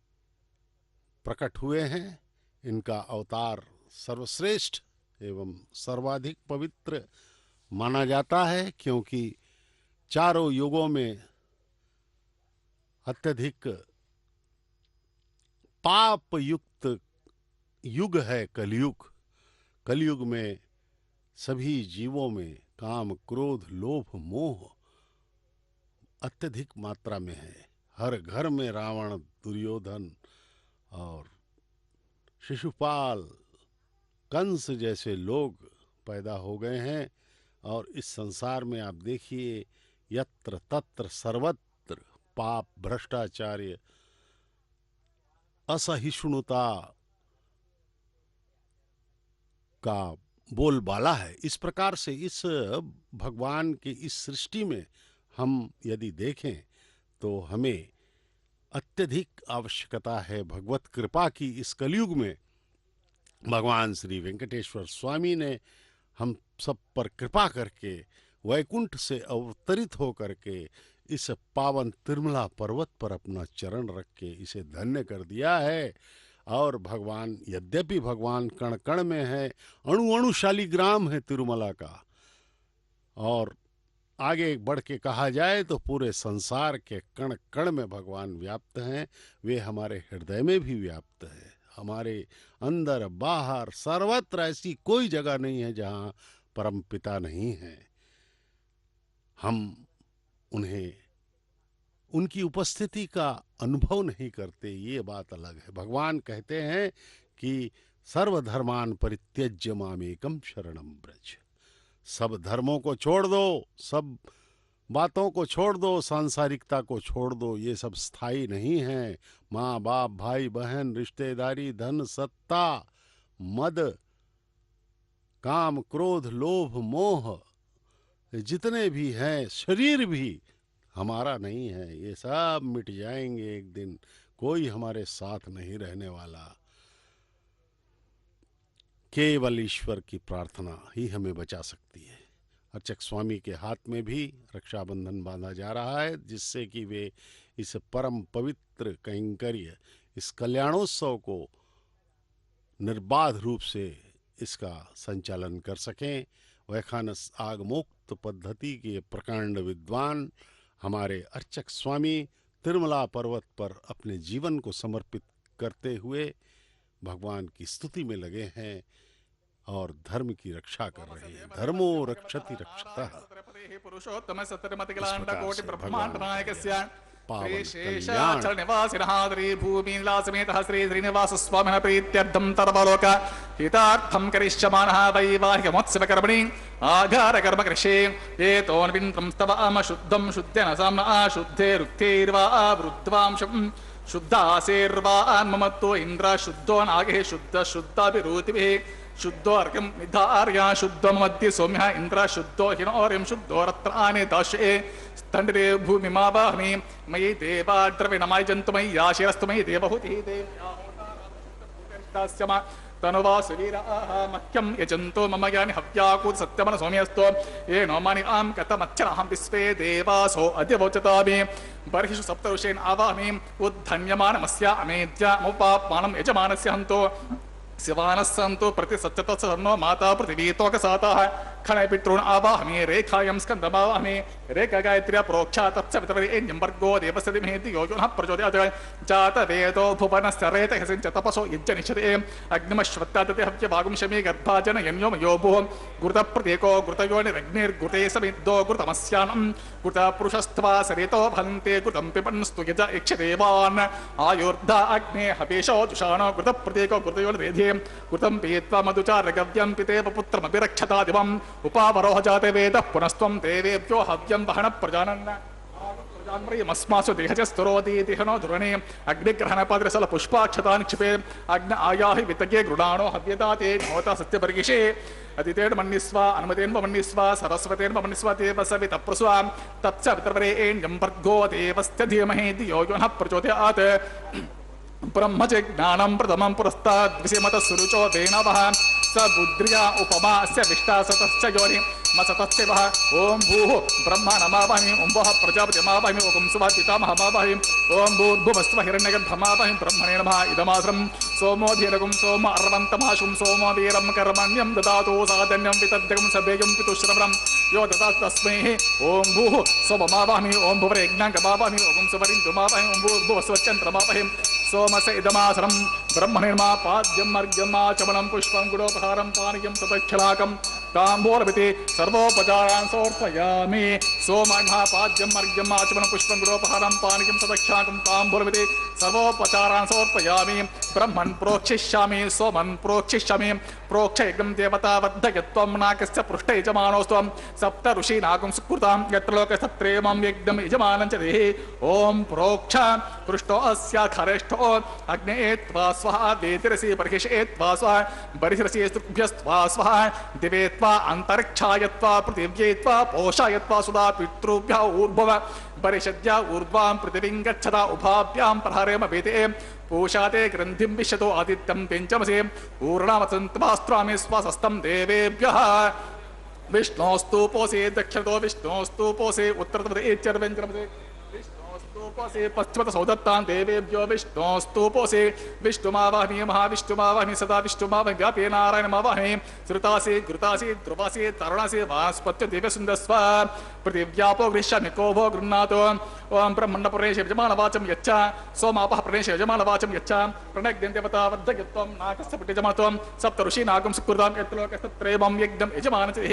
प्रकट हुए हैं। इनका अवतार सर्वश्रेष्ठ एवं सर्वाधिक पवित्र माना जाता है, क्योंकि चारों युगों में अत्यधिक पाप युक्त युग है कलयुग। कलयुग में सभी जीवों में काम, क्रोध, लोभ, मोह अत्यधिक मात्रा में है। हर घर में रावण, दुर्योधन और शिशुपाल, कंस जैसे लोग पैदा हो गए हैं। और इस संसार में आप देखिए, यत्र तत्र सर्वत्र पाप, भ्रष्टाचार्य, असहिष्णुता का बोलबाला है। इस प्रकार से इस भगवान की इस सृष्टि में हम यदि देखें तो हमें अत्यधिक आवश्यकता है भगवत कृपा की। इस कलयुग में भगवान श्री वेंकटेश्वर स्वामी ने हम सब पर कृपा करके वैकुंठ से अवतरित होकर के इस पावन तिरुमला पर्वत पर अपना चरण रख के इसे धन्य कर दिया है। और भगवान, यद्यपि भगवान कण कण में है, अणु अणुशाली ग्राम है तिरुमला का, और आगे बढ़ के कहा जाए तो पूरे संसार के कण कण में भगवान व्याप्त हैं। वे हमारे हृदय में भी व्याप्त है, हमारे अंदर बाहर सर्वत्र ऐसी कोई जगह नहीं है जहाँ परम पिता नहीं है। हम उन्हें, उनकी उपस्थिति का अनुभव नहीं करते, ये बात अलग है। भगवान कहते हैं कि सर्वधर्मान परित्यज्य मामेकम शरणम ब्रज। सब धर्मों को छोड़ दो, सब बातों को छोड़ दो, सांसारिकता को छोड़ दो, ये सब स्थायी नहीं है। माँ बाप, भाई बहन, रिश्तेदारी, धन, सत्ता, मद, काम, क्रोध, लोभ, मोह, जितने भी हैं, शरीर भी हमारा नहीं है, ये सब मिट जाएंगे एक दिन। कोई हमारे साथ नहीं रहने वाला। केवल ईश्वर की प्रार्थना ही हमें बचा सकती है। अर्चक स्वामी के हाथ में भी रक्षाबंधन बांधा जा रहा है, जिससे कि वे इस परम पवित्र कैंकर्य, इस कल्याणोत्सव को निर्बाध रूप से इसका संचालन कर सकें। वैखानस आगमोक्त पद्धति के प्रकांड विद्वान हमारे अर्चक स्वामी तिरुमला पर्वत पर अपने जीवन को समर्पित करते हुए भगवान की स्तुति में लगे हैं और धर्म की रक्षा कर रहे हैं। धर्मो रक्षति रक्षतः। पुरुषोत्तम सत्यमति इस प्रकार कोटि से ब्रह्मांड भगवान नायकस्य पावन शेषाचल निवासिनः श्री भूमिलासमेतः श्री श्रीनिवास स्वामिनः प्रीत्यर्थं तरवलोक हितार्थं करिष्यमाणः वैवाहिकमोत्सवकर्मणि आघारकर्म कृषे एतोऽन्विन्त्रं स्तवाम शुद्धं शुद्धेन साम्ना शुद्धे रुक्थैर्वा वृद्ध्वांशं शुद्धासेर्वान्ममत्तो इन्द्र शुद्धो नागे शुद्ध शुद्धाभिरूतिभिः शुद्धो अर्घ्यं निधार्य शुद्धो मध्य सौम्यः इन्द्र शुद्धो हिनोर्यं शुद्धो रत्राणि दाशे स्तण्डे भूमिमावाहमि मयि देवा द्रविणमाय जन्तु मयि याशिरस्तु मयि देवहूतिः देव्याः तनुवा सुवीराः मह्यं यजन्तो मम यानि हव्याकूत सत्यमन सौम्यस्तो ये नोमानि आं कथमच्चनहं विश्वे देवासो अद्यवोचतामि बर्हिषु सप्तऋषीन् आवाहमि उद्धन्यमानमस्य अमेद्यमुपाप्मानं यजमानस्य हन्तो शिवानः सन्तु प्रतिसच्चतः सर्नो माता पृथिवीतोकसाताः खणपितॄन् आवाहमि रेखायं स्कन्दमावाहमि रेखा गायत्र्या प्रोक्षा तत्सवितुर्वरेण्यं भर्गो देवस्य धीमहि धियो यो नः प्रचोदयात् जातवेदो भुवनस्य रेतहसिञ्च तपसो यज्ञनिषते अग्निमश्वत्तादते हव्यभागं शमी गर्भाजनयन्यो मयो भुः घृतप्रतीको घृतयोनिरग्निर्घृते समिद्धो घृतमस्यानं घृतपुरुषस्त्वा सरितो फलन्ते घृतं पिबन्स्तु यज इक्षदेवान् आयुर्धा अग्ने हवेशो जुषाणो घृतप्रतीको घृतयोनिरेधे घृतं पीत्वा मधुचारगव्यं पितेव पुत्रमभिरक्षता दिवम् उपावरोह जाते वेदः पुनस्त्वं देवेभ्यो हव्यं वहन प्रजानन् प्रजान्मयमस्मासु देहजस्तुरोति दिहनो धुरणे अग्निग्रहणपाद्रसल पुष्पाक्षतान् क्षिपे अग्न आयाहि वितगे गृणाणो हव्यदाते नोता सत्यपर्गिषे अदितेन मन्निस्व अनुमतेन मन्निस्व सरस्वतेन मन्निस्व देव सवितप्रसुवा तत्स वितर्वरेण्यं भर्गो देवस्य धीमहि धियो यो नः प्रचोदयात् ब्रह्मच ज्ञानं प्रथमं पुरस्ताद्विषमतः सुरुचो देनवः स बुद्ध्या उपमा अस्य विष्टासतश्च योनि मसतस्य वः ओं भूः ब्रह्मा नमावामि ओं वः प्रजापतिमावामि ओं सुवः पितामहमावामि ओं भूर्भुवस्व हिरण्यगर्भमावामि ब्रह्मणे नमः इदमासरं सोमोऽधिरगुं सोम अर्वन्तमाशुं सोम वीरं कर्मण्यं ददातु साधन्यं वितद्यगं सभेयं पितुश्रवणं यो ददातु तस्मै ओं भूः सोममावामि ओं भुवरेज्ञाङ्गमावामि ओं सुवरिन्दुमावामि ओं भूर्भुवस्वचन्द्रमावामि सोमस्य इदमासरं ब्रह्मणिर्मा पाद्यं अर्घ्यमाचमनं पुष्पं गुडोपहारं पानीयं सदक्षलाकं ताम्बूलमिति सर्वोपचारान् समर्पयामि सोमर्मा पाद्यं अर्घ्यमाचमनं पुष्पं गुडोपहारं पानीयं सदक्षलाकं ताम्बूलमिति सर्वोपचारान् समर्पयामि ब्रह्मन् प्रोक्षिष्यामि सोमन् प्रोक्षिष्यामि प्रोक्षयज्ञं देवता वर्धयत्वं नाकस्य पृष्ठ यजमानोस्त्वं सप्त ऋषीनागं सुकृतां यत्र लोकसत्रेमं यज्ञं यजमानं च देहि ॐ प्रोक्ष पृष्ठो अस्य खरेष्ठो अग्ने त्वा स्वाहा वेदिरसि बर्हिषे त्वा स्वाहा बर्हिरसि स्तुभ्यस्त्वा स्वाहा दिवे त्वा अन्तरिक्षाय त्वा पृथिव्यै त्वा पोषाय त्वा सुधा पितृभ्यः ऊर्ध्व बर्हिषद्या ऊर्ध्वां पृथिवीं गच्छता उभाभ्यां प्रहरेम वेदे पूषाते ग्रन्थिं विशतो आदित्यं पेञ्चमसे पूर्णमसन्त्वास्त्रामि स्वसस्तं देवेभ्यः विष्णोस्तु पोषे दक्षिणतो विष्णोस्तु पोषे उत्तरतमसे चर्वेन्द्रमसे विष्णोस्तुपोषे पश्चिमत सौदत्तान् देवेभ्यो विष्णोस्तुपोषे विष्णुमावाहमि महाविष्णुमावाहमि सदा विष्णुमावाहमि व्यापे नारायणमावाहमि श्रुतासि घृतासि ध्रुवासि तरुणासि वास्पत्य दिव्यसुन्दस्व पृथिव्यापो गृह्ष्यामि को भो गृह्णातु ओं ब्रह्मण्डपुरेश यजमानवाचं यच्च सोमापः प्रणेश यजमानवाचं यच्च प्रणग्यं देवता वर्धयत्वं नाकस्य पुटिजमात्वं सप्त ऋषीनागं सुकृतां यत्लोकस्तत्रैवं यज्ञं यजमानचिः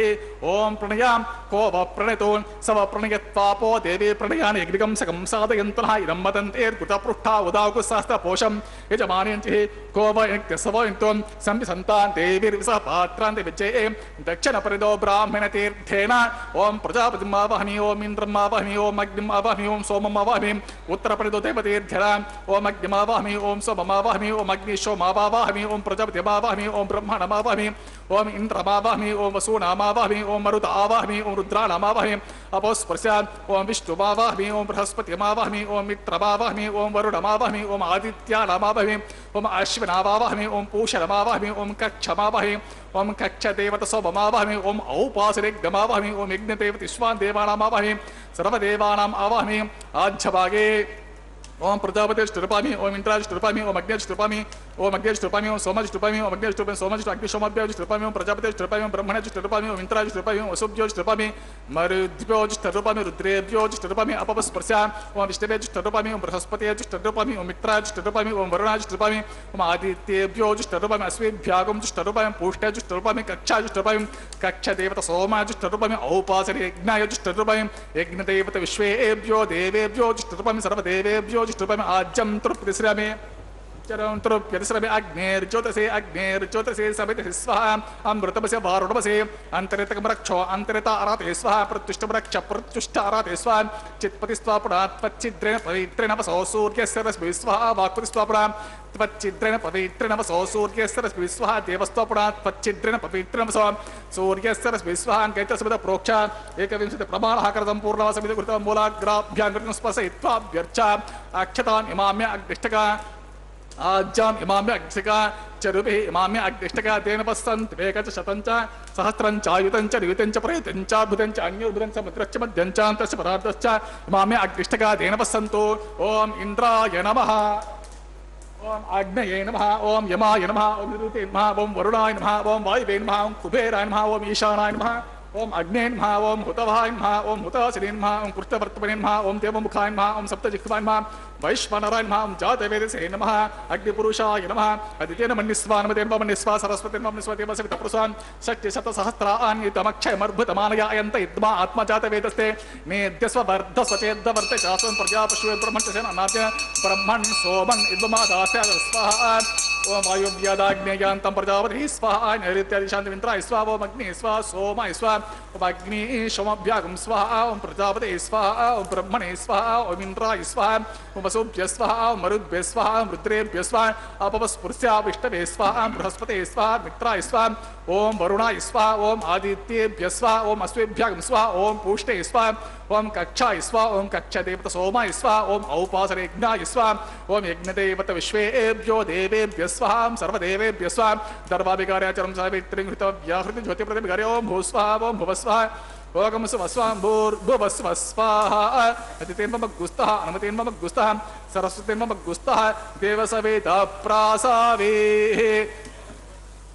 ओं प्रणयां को व प्रणयतो स व प्रणयत्वापो देवी प्रणयानि यज्ञं सकं साधयन्तनः इदं वदन्तेर्कृतपृष्ठा उदाकुशास्त्रपोषं यजमानयञ्चिः को व यज्ञसवयन्त्वं संविसन्तान् देवीर्विसः पात्रान् विजये दक्षिणपरिदो ब्राह्मणतीर्थेन ओं प्रजापतिमावहमि ओं इन्द्रमावहमि ओं अग्निमावहमि ओं सोममावाहमि उत्तरपरिदो देवतीर्थेन ओं अग्निमावाहमि ओं सोममावाहमि ओं अग्निशोमावाहमि ओं प्रजापतिमावाहमि ओं ब्रह्मणमावाहमि ओं इन्द्रमावाहमि ओं वसूनामावाहमि ओं मरुत आवाहमि ओं रुद्राणामावाहमि अपोस्पृश्यान् ओं विष्णुमावाहमि ओं बृहस्पतिमावाहमि ओं मित्रमावाहमि ओं वरुणमावाहमि ओं आदित्यानामावाहमि ओं अश्विनावाहमि ओं पूषणमावाहमि ओं कक्षमावाहमि ओं कक्षदेवतसोममावाहमि ओं औपासनेग्गमावाहमि ओं यज्ञदेवतिष्वान् देवानामावाहमि सर्वदेवानाम् आवाहमि आज्यभागे ओं प्रजापतिष्ठरूपामि ओं इन्द्राष्टरूपामि ओं अग्निष्टरूपामि ఓం అగ్నేష్ఠుపామి ఓం సోమజిష్ఠుపామి ఓం అగ్నేష్ఠుపామి సోమజిష్ఠు అగ్నిశోమభ్యోజిష్ఠుపామి ఓం ప్రజాపతిష్ఠుపామి ఓం బ్రహ్మణజిష్ఠుపామి ఓం ఇంద్రాజిష్ఠుపామి ఓం వసుభ్యోజిష్ఠుపామి మరుద్భ్యోజిష్ఠుపామి రుద్రేభ్యోజిష్ఠుపామి అపస్పర్శ ఓం విష్ణవేజిష్ఠుపామి ఓం బృహస్పతిజిష్ఠుపామి ఓం మిత్రాజిష్ఠుపామి ఓం వరుణాజిష్ఠుపామి ఓం ఆదిత్యేభ్యోజిష్ఠుపామి అశ్వేభ్యాగంజిష్ఠుపామి పూష్ఠజిష్ఠుపామి కక్షాజిష్ఠుపామి కక్షదేవత సోమాజిష్ఠుపామి ఔపాసనే యజ్ఞాయజిష్ఠుపామి యజ్ఞదేవత విశ్వేభ్యో దేవేభ్యోజిష్ఠుపామి సర్వదేవేభ్యోజిష్ఠుపామి ఆజ్యం తృప్తిశ్రమే चरंत्रुप्यतिश्रमे अग्नेर्ज्योतिषे सवितः स्वाहा अमृतमसे वारुणमसे अंतरितकमरक्षो अंतरिता आराते स्वाहा प्रत्युष्टमरक्ष प्रत्युष्ट आराते स्वाहा चित्पतिस्वापुरात् त्वच्चिद्रेण पवित्रेण वसो सूर्यस्य रश्मिः स्वाहा वाक्पतिस्वापुरात् त्वच्चिद्रेण पवित्रेण वसो सूर्यस्य रश्मिः स्वाहा देवस्वापुरात् त्वच्चिद्रेण पवित्रेण वसो सूर्यस्य रश्मिः स्वाहा अंकैतस्मित प्रोक्ष एकविंशति प्रमाणः कृतं पूर्णवासमिति कृतं मूलाग्राभ्यां कृतं स्पर्शयित्वाभ्यर्च अक्षताम् इमाम्य अग्निष्टका आज्याम इमाम्य अग्निष्टका चरुभिः इमाम्य अग्निष्टका तेन पश्यन्ति वेकच शतञ्च सहस्रञ्च आयुतञ्च नियुतञ्च प्रयुतञ्च अद्भुतञ्च अन्योद्भुतञ्च मुद्रश्च मध्यञ्च अन्तश्च पदार्थश्च इमाम्य अग्निष्टका तेन पश्यन्तु ओम इंद्राय नमः ओम आग्नेये नमः ओम यमाय नमः ओम निरुते नमः ओम वरुणाय नमः ओम वायुवे नमः ओम कुबेराय नमः ओम ईशानाय नमः ओम अग्ने नमः ओम हुतवाय नमः ओम हुतासिने नमः ओम कृष्णवर्तमने नमः ओम देवमुखाय नमः ओम सप्तजिह्वाय नमः वैश्वानराय नमः ओम जातवेदसे नमः अग्निपुरुषाय नमः अदितेन मन्निस्वा नमतेन मन्निस्वा सरस्वतीन मन्निस्वा देवसवितपुरुषान् शक्तिशतसहस्रान्वितमक्षयमर्भुतमानय अयन्त इद्मा आत्मजातवेदस्ते मेद्यस्व वर्धस्वचेद्वर्ते चासं प्रजापशुवे ब्रह्मण्यसेन अनाद्य ब्रह्मन् सोमन् इद्मादास्य स्वाहा ओम वायुव्यादाग्नेयान्तं प्रजापतिः स्वाहा नैऋत्यादि शान्तिमिन्द्राय स्वाहा ओम अग्निः स्वाहा सोमाय स्वाहा ओम अग्निः सोमभ्यागं स्वाहा ओम प्रजापतिः स्वाहा ओम ब्रह्मणे स्वाहा ओम इन्द्राय स्वाहा ओम वसुभ्यः स्वाहा ओम मरुद्भ्यः स्वाहा ओम रुद्रेभ्यः स्वाहा अपवस्पृश्य विष्णवे स्वाहा बृहस्पतिः स्वाहा मित्राय स्वाहा ओम वरुणाय स्वाहा ओम आदित्येभ्यः स्वाहा ओम अश्वेभ्यागं स्वाहा ओम पूष्टे स्वाहा ओम कक्षाय स्वाहा ओम कक्षदेवत सोमाय स्वाहा ओम औपासने यज्ञाय स्वाहा ओम यज्ञदेवत विश्वेभ्यो देवेभ्यः स्वाहा सर्वदेवेभ्यः स्वाहा दर्भाभिकार्याचरं सावित्रीं हृतव्याहृति ज्योतिप्रतिभिकार्य ओम भूस्वाहा ओम भुवस्वाहा ओगम सुवस्वाम्भूर्भुवस्व स्वाहा अतितेन मम गुस्तः अनुमतेन मम गुस्तः सरस्वतेन मम गुस्तः देवसवेदा प्रासावेः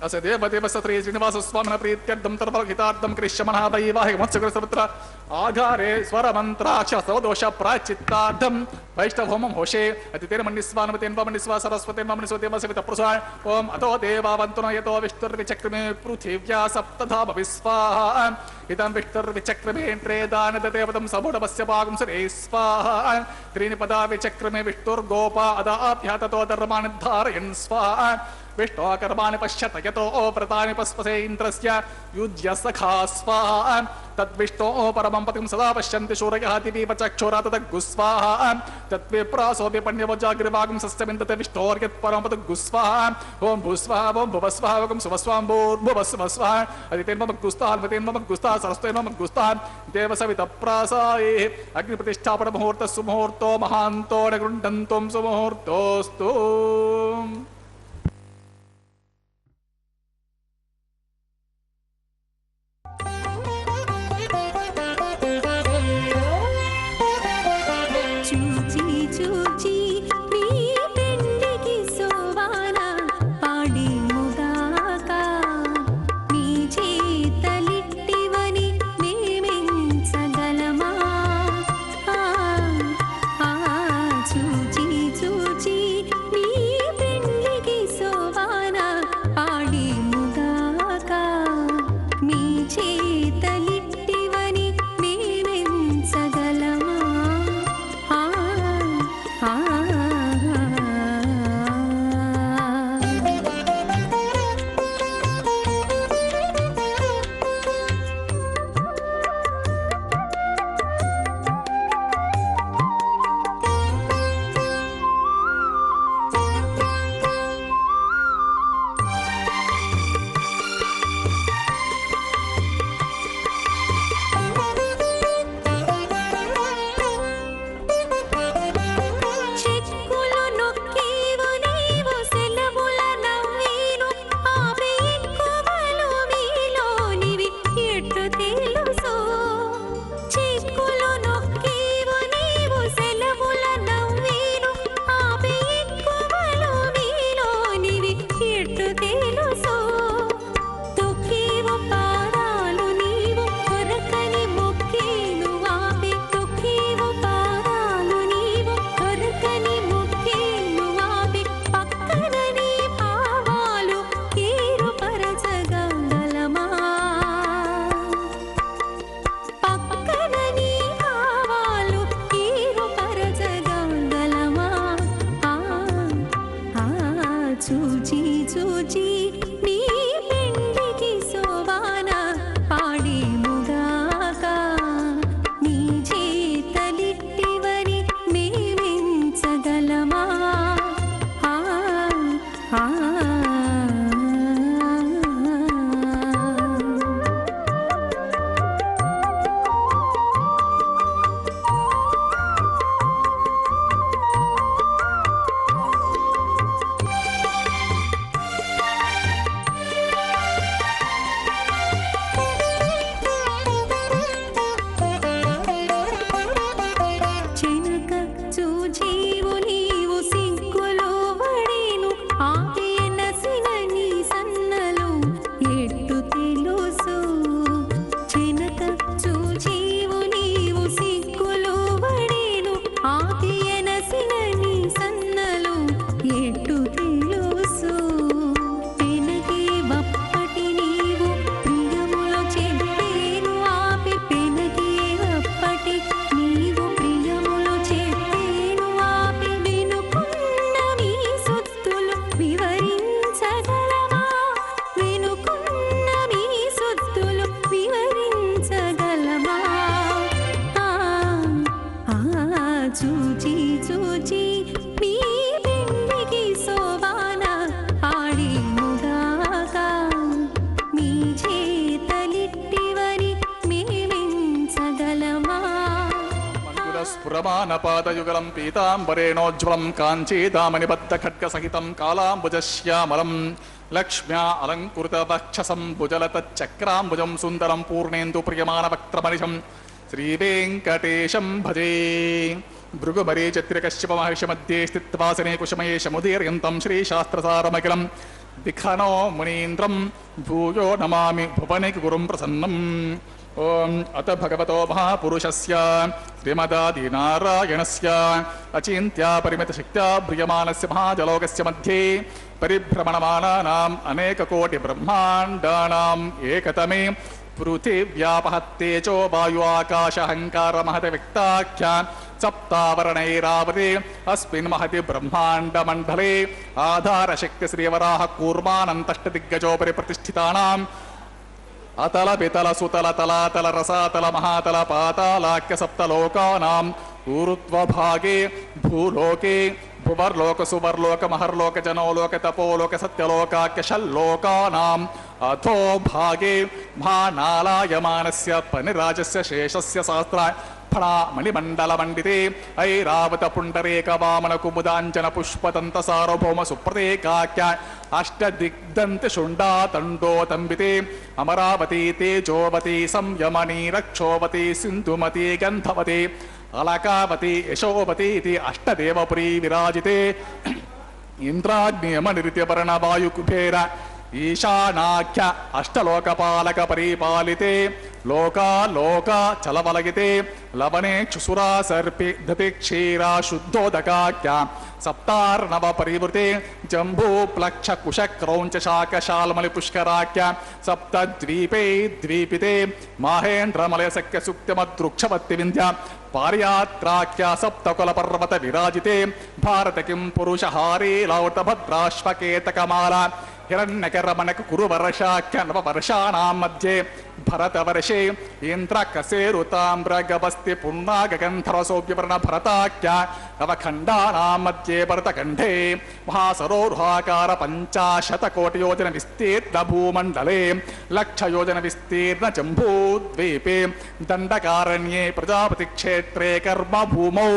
अस देवदेव सत्री श्रीनिवास स्वामिनः प्रीत्यर्थं तर्पणहितार्थं कृष्यमनः वैवाहिक मत्स्यकृतसमुद्र आधारे स्वरमन्त्राक्ष सर्वदोष प्रायश्चित्तार्थं वैष्णवहोमं होषे अतितेन मन्निस्वा नमतेन मन्निस्वा सरस्वतेन मन्निस्वा देवसवितपुरुषाय ओम अतो देवावन्तु यतो विष्णुर्विचक्रमे पृथिव्या सप्तधा भविस्वाहा इदं विष्णुर्विचक्रमे त्रेदान देवतं समूढमस्य भागं सरे स्वाहा त्रीणि पदा विचक्रमे विष्णुर्गोपा अदाभ्या ततो धर्मान् धारयन् स्वाहा विष्णो कर्माणि पश्यत यतो व्रतानि पस्पसे इन्द्रस्य युज्य सखा स्वाहा तद्विष्णो परमं पतिं सदा पश्यन्ति शूरयः दिवीव चक्षुरा तद्गुस्वाहा तद्विप्रासो विपण्यवजाग्रवागं सस्यमिन्दते विष्णोर्यत् परमं पतुगुस्वाहा ओम भूस्वाहा ओम भुवस्वाहा ओम सुवस्वाम्भूर्भुवस्वस्वाहा अदितेन मम गुस्ताः अनुमतेन मम गुस्ताः सरस्वतेन मम गुस्ताः देवसवितप्रासाये अग्निप्रतिष्ठापन मुहूर्तः सुमुहूर्तो महान्तो न गृह्णन्तं सुमुहूर्तोऽस्तु చూచి నీ वरमानपादयुगलं पीताम्बरेणोज्ज्वलं काञ्चीदामनिबद्धखड्गसहितं कालाम्बुजश्यामलं लक्ष्म्या अलङ्कृतवक्षसं भुजलतच्चक्राम्बुजं सुन्दरं पूर्णेन्दुप्रियमाणवक्त्रमनिशं श्रीवेङ्कटेशं भजे। भृगुमरीचित्रिकश्यपमहर्षमध्ये स्थित्वासने कुशमये समुदीर्यन्तं श्रीशास्त्रसारमखिलं दिखनो मुनीन्द्रं भूयो नमामि भुवनिकगुरुं प्रसन्नम्। ओम अत भगवतो महापुरुषस्य श्रीमदादिनारायणस्य अचिन्त्या परिमितशक्त्या ब्रियमाणस्य महाजलोकस्य मध्ये परिभ्रमणमानानाम् अनेककोटिब्रह्माण्डानाम् एकतमे पृथिव्यापहत्तेजो वायु आकाश अहङ्कार महत व्यक्ताख्या सप्तावरणैरावते अस्मिन् महति ब्रह्माण्डमण्डले आधारशक्ति श्रीवराह कूर्मानन्तष्टदिग्गजोपरि प्रतिष्ठितानाम् अतल पितल सुतल तलातल रसातल महातल पातालाख्य सप्तलोकानाम् ऊर्ध्वभागे भूलोके भुवर्लोक सुवर्लोक महर्लोक जनोलोक तपोलोक सत्यलोकाख्य षल्लोकानाम् अथो भागे महानालायमानस्य पनिराजस्य शेषस्य सहस्रा फणामणिमण्डलमण्डिते ऐरावत पुण्डरेक वामन कुमुदाञ्जन पुष्पदन्त सार्वभौम सुप्रतेकाख्य अष्टदिग्दन्त शुण्डातण्डोतम्बिते अमरावती तेजोवती संयमनी रक्षोवती सिन्धुमती गन्धवती अलकावती यशोवती इति अष्टदेवपुरी विराजिते इन्द्राग्नियमनिरित्यवर्ण वायुकुबेर ईशानाख्य अष्टलोकपालक परिपालिते लोका लोका चलवलगिते लवने क्षुसुरा सर्पि धति क्षीरा शुद्धोदकाख्य सप्तार्णव परिवृते जम्बू प्लक्ष कुश क्रौंच शाक शालमलि पुष्कराख्य सप्तद्वीपे द्वीपिते माहेन्द्रमलय सख्य सुक्त्यमद्रुक्षवत्ति विन्ध्य पार्यात्राख्या सप्तकुल पर्वत विराजिते भारत किं पुरुषहारी लावत भद्राश्वकेतकमाला हिरण्यकरमणक कुरुवर्षाख्य नववर्षाणां मध्ये भरतवर्षे इन्द्रकसेरुताम्रगभस्ति पुण्णागगन्धरसोऽव्यवर्ण भरताख्य नवखण्डानां मध्ये भरतखण्डे महासरोरुहाकार 50 योजन विस्तीर्ण भूमण्डले लक्षयोजन विस्तीर्ण जम्बूद्वीपे दण्डकारण्ये प्रजापतिक्षेत्रे कर्मभूमौ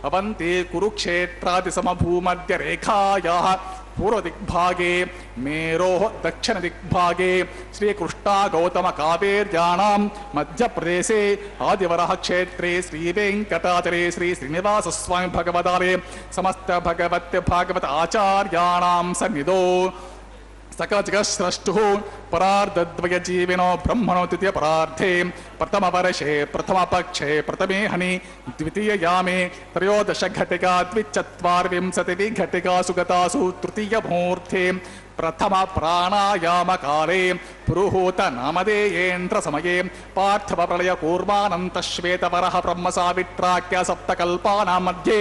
अवन्ति कुरुक्षेत्रादिसमभूमध्यरेखायाः पूर्वदिग्भागे मेरोः दक्षिणदिग्भागे श्रीकृष्णा गौतम कावेर्याणां मध्यप्रदेशे आदिवरः क्षेत्रे श्रीवेङ्कटाचले श्री श्रीनिवासस्वामी भगवदालये समस्त भगवत्य भागवत आचार्याणां सन्निधौ सकजगस्रष्टुः परार्धद्वयजीविनो ब्रह्मणो द्वितीय परार्धे प्रथम वर्षे प्रथम पक्षे प्रथमे हनि द्वितीय यामे 13 घटिका 24 घटिकासु गतासु तृतीय मुहूर्ते प्रथम प्राणायाम काले पुरुहूत नामधेयेन्द्र समये पार्थिव प्रलय कूर्मानन्त श्वेतवरः ब्रह्म सावित्राख्य सप्तकल्पानां मध्ये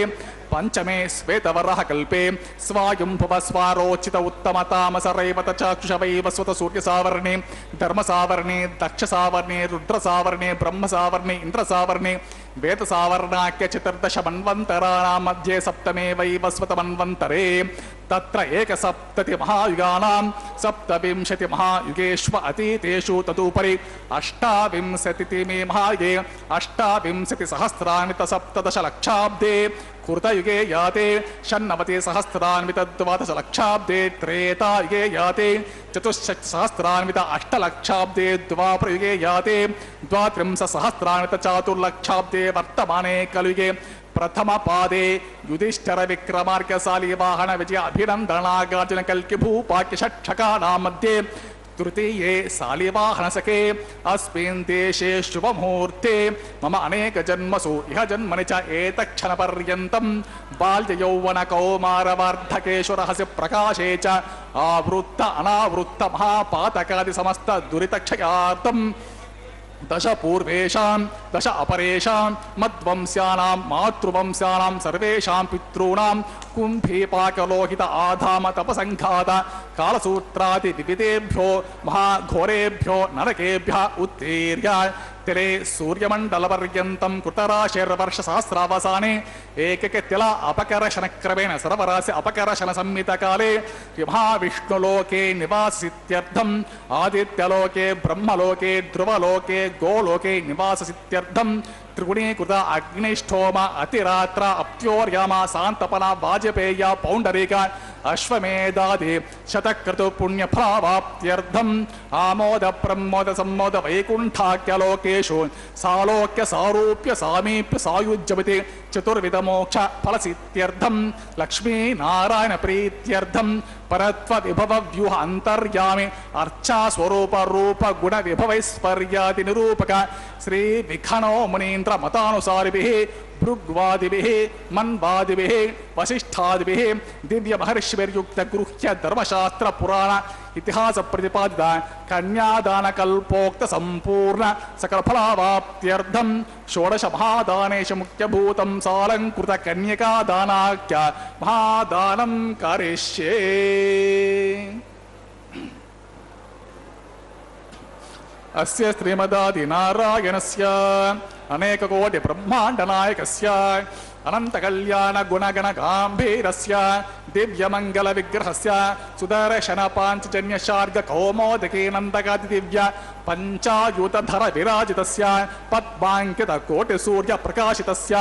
पंचमे श्वेतवरः कल्पे स्वायुंभुव स्वारोचित उत्तम तामस रैवत चाक्षुष वैवस्वत सूर्य सावर्णे धर्म सावर्णे दक्ष सावर्णे रुद्र सावर्णे ब्रह्म सावर्णे इंद्र सावर्णे वेद सावर्णाख्य चतुर्दश मन्वन्तराणां मध्ये सप्तमे वैवस्वत मन्वन्तरे तत्र एकसप्तति महायुगानां 27 महायुगेष्व अतीतेषु तदुपरि 28 महायुगे 28 सहस्रान्वित 17 लक्षाब्दे कृतयुगे याते 96 सहस्रान्वित 12 लक्षाब्दे त्रेतायुगे याते 64 सहस्रान्वित 8 लक्षाब्दे द्वापरयुगे याते 32 सहस्रान्वित 4 लक्षाब्दे वर्तमाने कलियुगे प्रथम पादे युधिष्ठिर विक्रमार्क शालिवाहन विजय अभिनंदनागार्जुन कल्कि भूपाक्य षट्छकानां मध्ये तृतीये शालिवाहनसखे अस्मिन् देशे शुभमुहूर्ते मम अनेक जन्मसु इह जन्मनि च एतक्षणपर्यन्तं बाल्ययौवन कौमारवार्धकेषु रहस्य प्रकाशे च आवृत्त अनावृत्त महापातकादि समस्त दुरितक्षयार्थं दश पूर्वेशां दश अपरेशां मद्वंस्यानां मातृवंस्यानां सर्वेषां पितॄणां कुम्भीपाकलोहित आधाम तपसङ्घात कालसूत्रादि विविधेभ्यो महाघोरेभ्यो नरकेभ्यः उत्तीर्य तिले सूर्यमण्डलपर्यन्तं कृतराशिर्वर्षसहस्रावसाने एकैकतिल अपकर्षणक्रमेण सर्वराशि अपकर्षणसंहितकाले महाविष्णुलोके निवासित्यर्थम् आदित्यलोके ब्रह्मलोके ध्रुवलोके गोलोके निवासित्यर्थम् त्रिगुणीकृत अग्निष्ठोम अतिरात्र अप्त्योर्याम शांतपन वाजपेय पौंडरीक अश्वमेधादि शतक्रतु पुण्यफलावाप्त्यर्थम आमोद प्रमोद सम्मोद वैकुंठाख्यलोकेषु सालोक्य सारूप्य सामीप्य सायुज्यवति चतुर्विध मोक्ष फलसित्यर्थम लक्ष्मी नारायण प्रीत्यर्थम परत्व विभव व्यूह अंतर्यामि अर्चा स्वरूप रूप गुण विभवैस्पर्यादि निरूपक श्री विखनो मुनीन्द्र मतानुसारिभिः भृग्वादिभिः मन्वादिभिः वसिष्ठादिभिः दिव्य महर्षिभिर्युक्त गृह्य धर्मशास्त्र पुराण इतिहास प्रतिपादित कन्यादान कल्पोक्त संपूर्ण सकल फलावाप्त्यर्थम षोडश महादानेश मुख्यभूतं सालंकृत कन्यका दानाख्य महादानं करिष्ये। अस्य श्रीमदादि नारायणस्य अनेक कोटि ब्रह्मांड नायकस्य अनंत कल्याण गुणगण गांभीरस्य दिव्य मंगल विग्रहस्य सुदर्शन पांचजन्य शार्ग कौमोदकी नंदकादि दिव्य पंचायुतधर विराजितस्य पद्मांकित कोटि सूर्य प्रकाशितस्य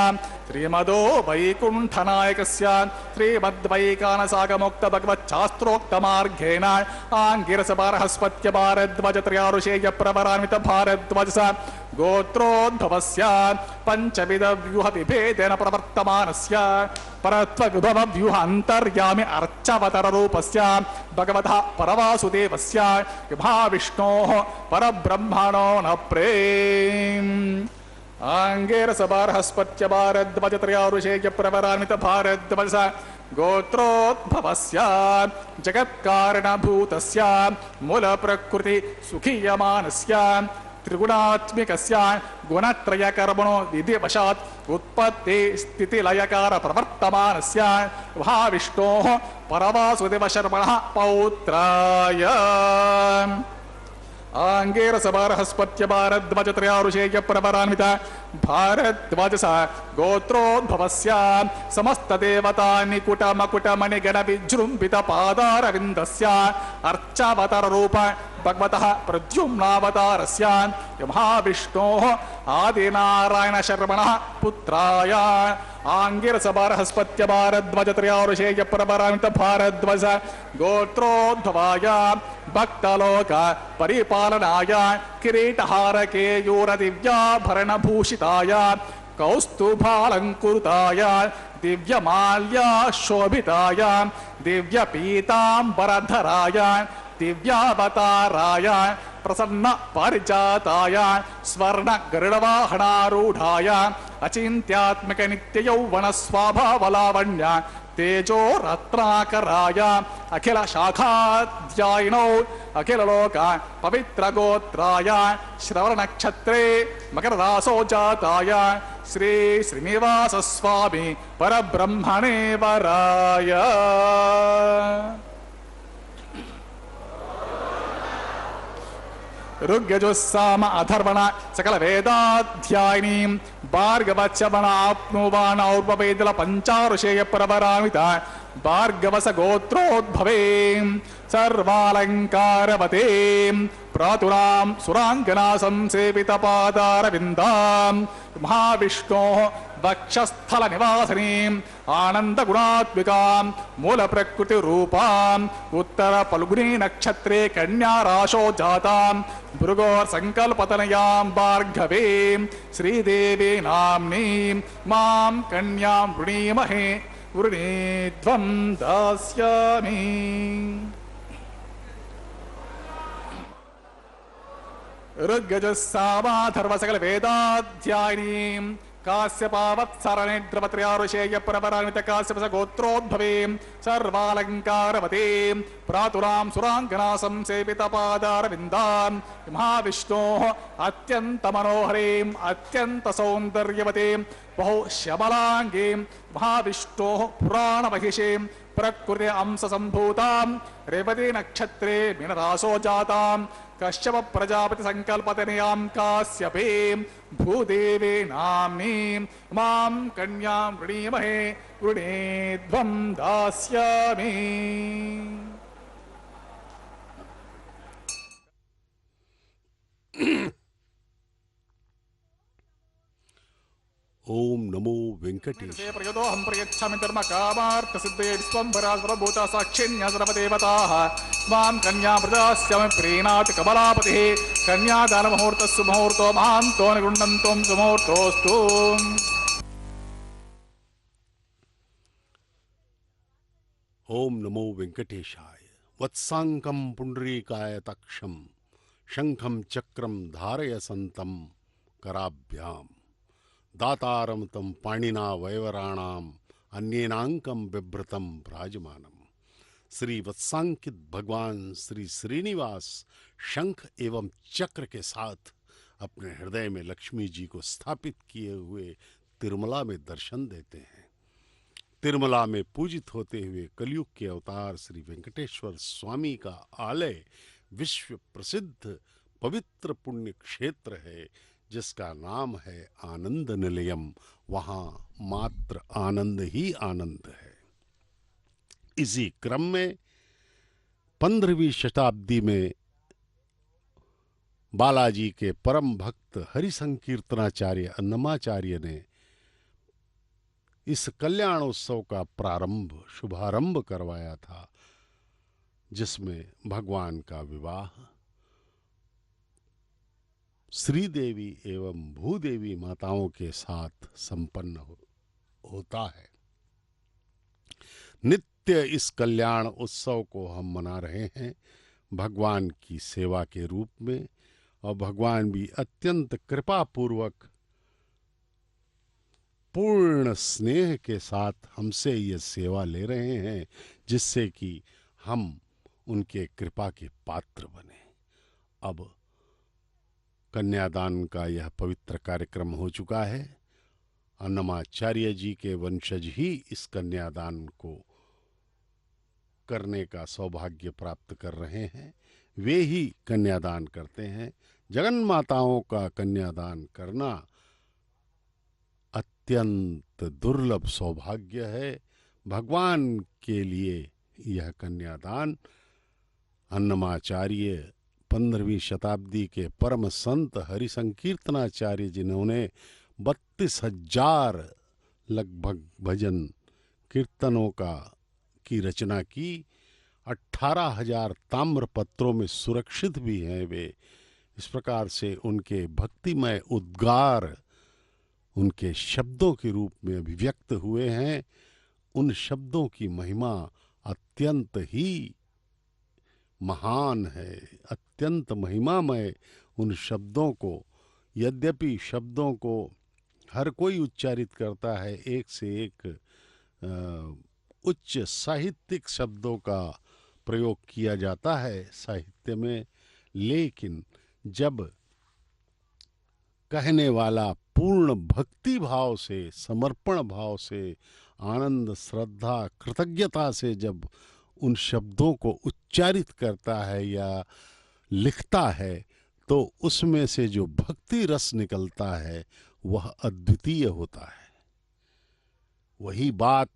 श्रीमदो वैकुंठ नायकस्य श्रीमद्वैकानसागमोक्त भगवच्छास्त्रोक्त मार्गेण आंगिरस बारहस्पत्य भारद्वाज त्रयारुषेय प्रवरान्वित भारद्वाज गोत्रोद्भवस्य पंचविध व्यूह विभेदेन प्रवर्तमानस्य परत्व विभव व्यूह अंतर्यामि अर्चावतार रूपस्य भगवतः परवासुदेवस्य महाविष्णोः परब्रह्मणो न प्रेम आंगेरस बारहस्पत्य भारद्वाज त्रयारुषेय प्रवरान्वित भारद्वाज गोत्रोद्भवस्य जगत्कारणभूतस्य मूल प्रकृति सुखीयमानस्य त्रिगुणात्मिकस्य गुणत्रय कर्मणो विधिवशात् उत्पत्ति स्थिति लयकार प्रवर्तमानस्य महाविष्णोः परवासुदेव शर्मणः पौत्राय आंगेरस बारहस्पत्य भारद्वाज त्रयारुषेय प्रवरान्वित भारद्वाज गोत्रोद्भवस्य समस्त देवता निकुट मकुट मणिगण विजृंभित पादारविंदस्य अर्चावतार रूप भगवतः प्रद्युम्नावतारस्य महाविष्णोः आदिनारायण शर्मणः पुत्राय आंगिरस बारहस्पत्य भारद्वाज त्रयारुषेय प्रवरान्वित भारद्वाज गोत्रोद्भवाय भक्तलोक परिपालनाय किरीटहार केयूर दिव्याभरण भूषिताय कौस्तुभालंकृताय दिव्यमाल्या शोभिताय दिव्य पीतांबरधराय दिव्यावताराय प्रसन्न पारिजाताय स्वर्ण गरुडवाहनारूढ़ाय अचिंत्यात्मक नित्य यौवन स्वभावलावण्य तेजो रत्नाकराय अखिल शाखाध्यायिनो अखिल लोक पवित्र गोत्राय श्रवण नक्षत्रे मकर रासो जाताय श्री श्रीनिवास स्वामी परब्रह्मणे वराय ऋग्यजुस्साम अथर्वण सकल वेदाध्यायिनीं भार्गवच्यवण आप्नुवान और्ववेदल पंचारुषेय प्रवरान्वित भार्गवस गोत्रोद्भवें सर्वालंकारवतें प्रातुरां सुरांगना संसेवित पादारविन्दां महाविष्णोः वक्षस्थल निवासिनीं आनंद गुणात्मिकां मूल प्रकृति रूपां उत्तर फल्गुनी नक्षत्रे कन्या राशो जातां भृगोर संकल्पतनयां भार्गवीं श्रीदेवी नाम्नीं मां कन्यां वृणीमहे वृणीध्वं दास्यामि। ऋग्यजुस्सामाथर्व सकल वेदाध्यायिनीं काश्यपावत्सरणेद्रवत्रयारुषेय प्रवरान्वित काश्यपस गोत्रोद्भवें सर्वालंकारवतीं प्रातुरां सुरांगना संसेवित पादारविन्दां महाविष्णोः अत्यंत मनोहरीं अत्यंत सौंदर्यवतीं बहु श्यामलांगीं महाविष्णोः पुराणमहिषीं प्रकृति अंश संभूतां रेवती नक्षत्रे मीनराशो जातां कश्यप प्रजापति संकल्पतनयां काश्यपीं भूदेवी नाम्नीं मां कन्यां वृणीमहे वृणीध्वं दास्यामि। ओम नमो वेंकटेश। प्रयतोऽहं प्रयच्छामि धर्म कामार्थ सिद्धये विश्वम्भरा सर्वभूता साक्षिण्या सर्वदेवताः मां कन्या प्रदास्यामि प्रीणाति कमलापतिः कन्यादानमुहूर्तस्सु मुहूर्तो महान्तो निगृह्णन्तं सुमुहूर्तोऽस्तु। ओम नमो वेंकटेशाय। वत्सांकं पुंडरीकायताक्षं शंखं चक्रं धारयसन्तं कराभ्यां दातारं तं पाणिना वैवराणाम् अन्येनांकं बिभ्रतं विराजमानम्। श्री वत्सांकित भगवान श्री श्रीनिवास शंख एवं चक्र के साथ अपने हृदय में लक्ष्मी जी को स्थापित किए हुए तिरुमला में दर्शन देते हैं। तिरुमला में पूजित होते हुए कलयुग के अवतार श्री वेंकटेश्वर स्वामी का आलय विश्व प्रसिद्ध पवित्र पुण्य क्षेत्र है, जिसका नाम है आनंद निलयम। वहाँ मात्र आनंद ही आनंद है। इसी क्रम में 15वीं शताब्दी में बालाजी के परम भक्त हरि संकीर्तनाचार्य अन्नमाचार्य ने इस कल्याणोत्सव का शुभारंभ करवाया था, जिसमें भगवान का विवाह श्रीदेवी एवं भूदेवी माताओं के साथ संपन्न होता है। नित्य इस कल्याण उत्सव को हम मना रहे हैं भगवान की सेवा के रूप में, और भगवान भी अत्यंत कृपा पूर्वक पूर्ण स्नेह के साथ हमसे ये सेवा ले रहे हैं, जिससे कि हम उनके कृपा के पात्र बने। अब कन्यादान का यह पवित्र कार्यक्रम हो चुका है। अन्नमाचार्य जी के वंशज ही इस कन्यादान को करने का सौभाग्य प्राप्त कर रहे हैं। वे ही कन्यादान करते हैं। जगन माताओं का कन्यादान करना अत्यंत दुर्लभ सौभाग्य है। भगवान के लिए यह कन्यादान अन्नमाचार्य 15वीं शताब्दी के परम संत हरि संकीर्तनाचार्य, जिन्होंने 32,000 लगभग भजन कीर्तनों की रचना की, 18,000 ताम्र पत्रों में सुरक्षित भी हैं वे। इस प्रकार से उनके भक्तिमय उद्गार उनके शब्दों के रूप में अभिव्यक्त हुए हैं। उन शब्दों की महिमा अत्यंत ही महान है, अत्यंत महिमामय। उन शब्दों को, यद्यपि शब्दों को हर कोई उच्चारित करता है, एक से एक उच्च साहित्यिक शब्दों का प्रयोग किया जाता है साहित्य में, लेकिन जब कहने वाला पूर्ण भक्ति भाव से, समर्पण भाव से, आनंद, श्रद्धा, कृतज्ञता से जब उन शब्दों को उच्चारित करता है या लिखता है, तो उसमें से जो भक्ति रस निकलता है वह अद्वितीय होता है। वही बात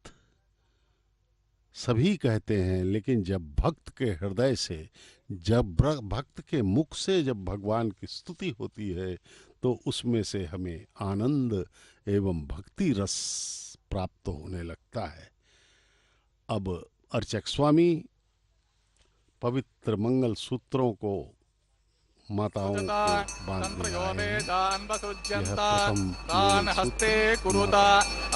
सभी कहते हैं, लेकिन जब भक्त के हृदय से, जब भक्त के मुख से जब भगवान की स्तुति होती है, तो उसमें से हमें आनंद एवं भक्ति रस प्राप्त होने लगता है। अब अर्चक स्वामी पवित्र मंगल सूत्रों को माताओं को बांधने आए हैं। यह प्रथम हस्ते कुरुता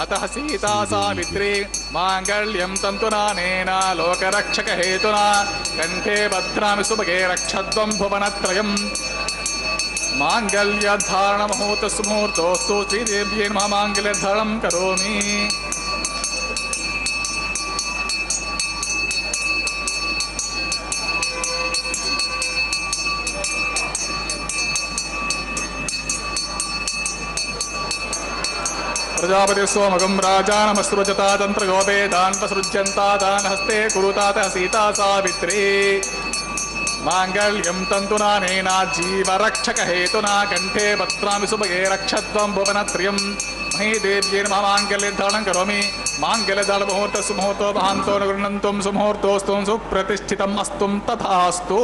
अतः सीता सावित्री मांगल्यं तन्तुनानेन लोकरक्षक हेतुना कंठे भद्रामि सुभगे रक्षध्वं भुवनत्रयम् मांगल्यधारण मुहूर्तोस्तु श्रीदेव्यै नमः मांगल्यधारणं करोमि। प्रजापति सोमगं राजानमसृजता तंत्रगोपेदान् प्रसृज्यन्ता तान् हस्ते कुरुतात सीता सावित्री मांगल्यं तन्तुनानेन जीवरक्षक हेतुना कंठे भद्रामि सुभगे रक्षध्वं भुवनत्रयम् महीदेव्यै नमः मांगल्यधारणं करोमि। मांगल्यधारण मुहूर्त सुमुहूर्तो महान्तो न गृह्णन्तुं सुमुहूर्तोऽस्तु सुप्रतिष्ठितम् अस्तु तथास्तु।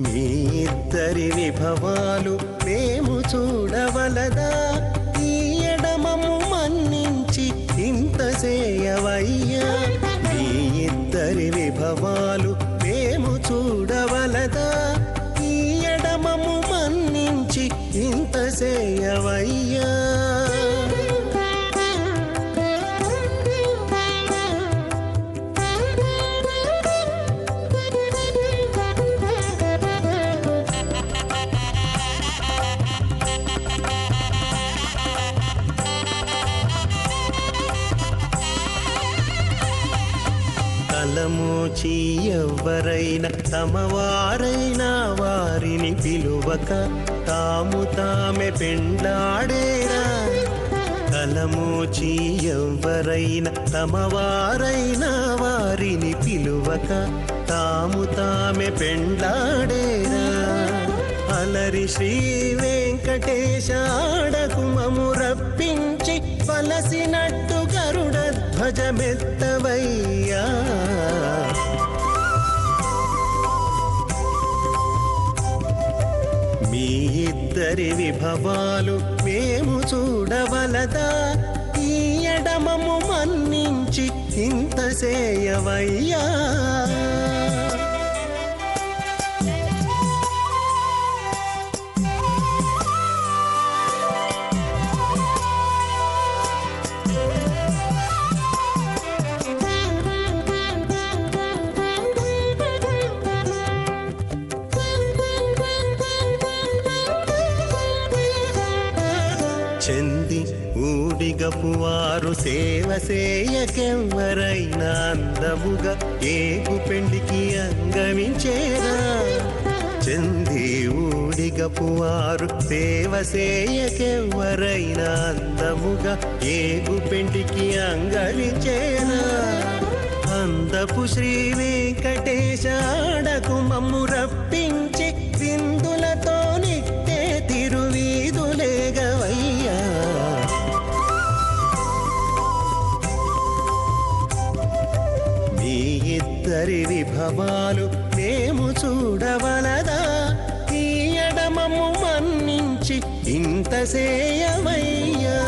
మీ ఇద్దరి విభవాలు మేము చూడవలదా, ఈ ఎడమము మన్నించి ఇంత చేయవయ్యా. మీ ఇద్దరి విభవాలు మేము చూడవలదా, ఈ ఎడమము మన్నించి ఇంత చేయవయ్యా. తలమోచి ఎవ్వరైనా తమవారైనా వారిని పిలువక తాము తామే పెండ్లాడేరా. తలమోచి ఎవ్వరైనా తమవారైనా వారిని పిలువక తాము తామే పెండ్లాడేరా. అలరి శ్రీ వెంకటేశ ఆడకుమము రప్పించి వలసినట్టు గరుడ ధ్వజమెత్తవయ్యా. మీ ఇద్దరి విభవాలు మేము చూడవలదా, ఈ ఎడమము మన్నించి ఇంత చేయవయ్యా. చెంది ఊడిగపు వారు సేవ సేయకెవ్వరైనా అందముగా ఏగు పెండికి అంగమించేరా. చెంది ఊడిగపు వారు సేవ సేయకెవ్వరైనా అందముగా ఏగు పెండికి అంగమించేరా. అందపు శ్రీ వెంకటేశ ఆడకు మమ్ము రప్పించి విందులతో నిట్టే తిరువీధులేగవయ్యా. మీ ఇద్దరి విభవాలు మేము చూడవలదా, ఈ ఎడమము మన్నించి ఇంత సేయవయ్యా.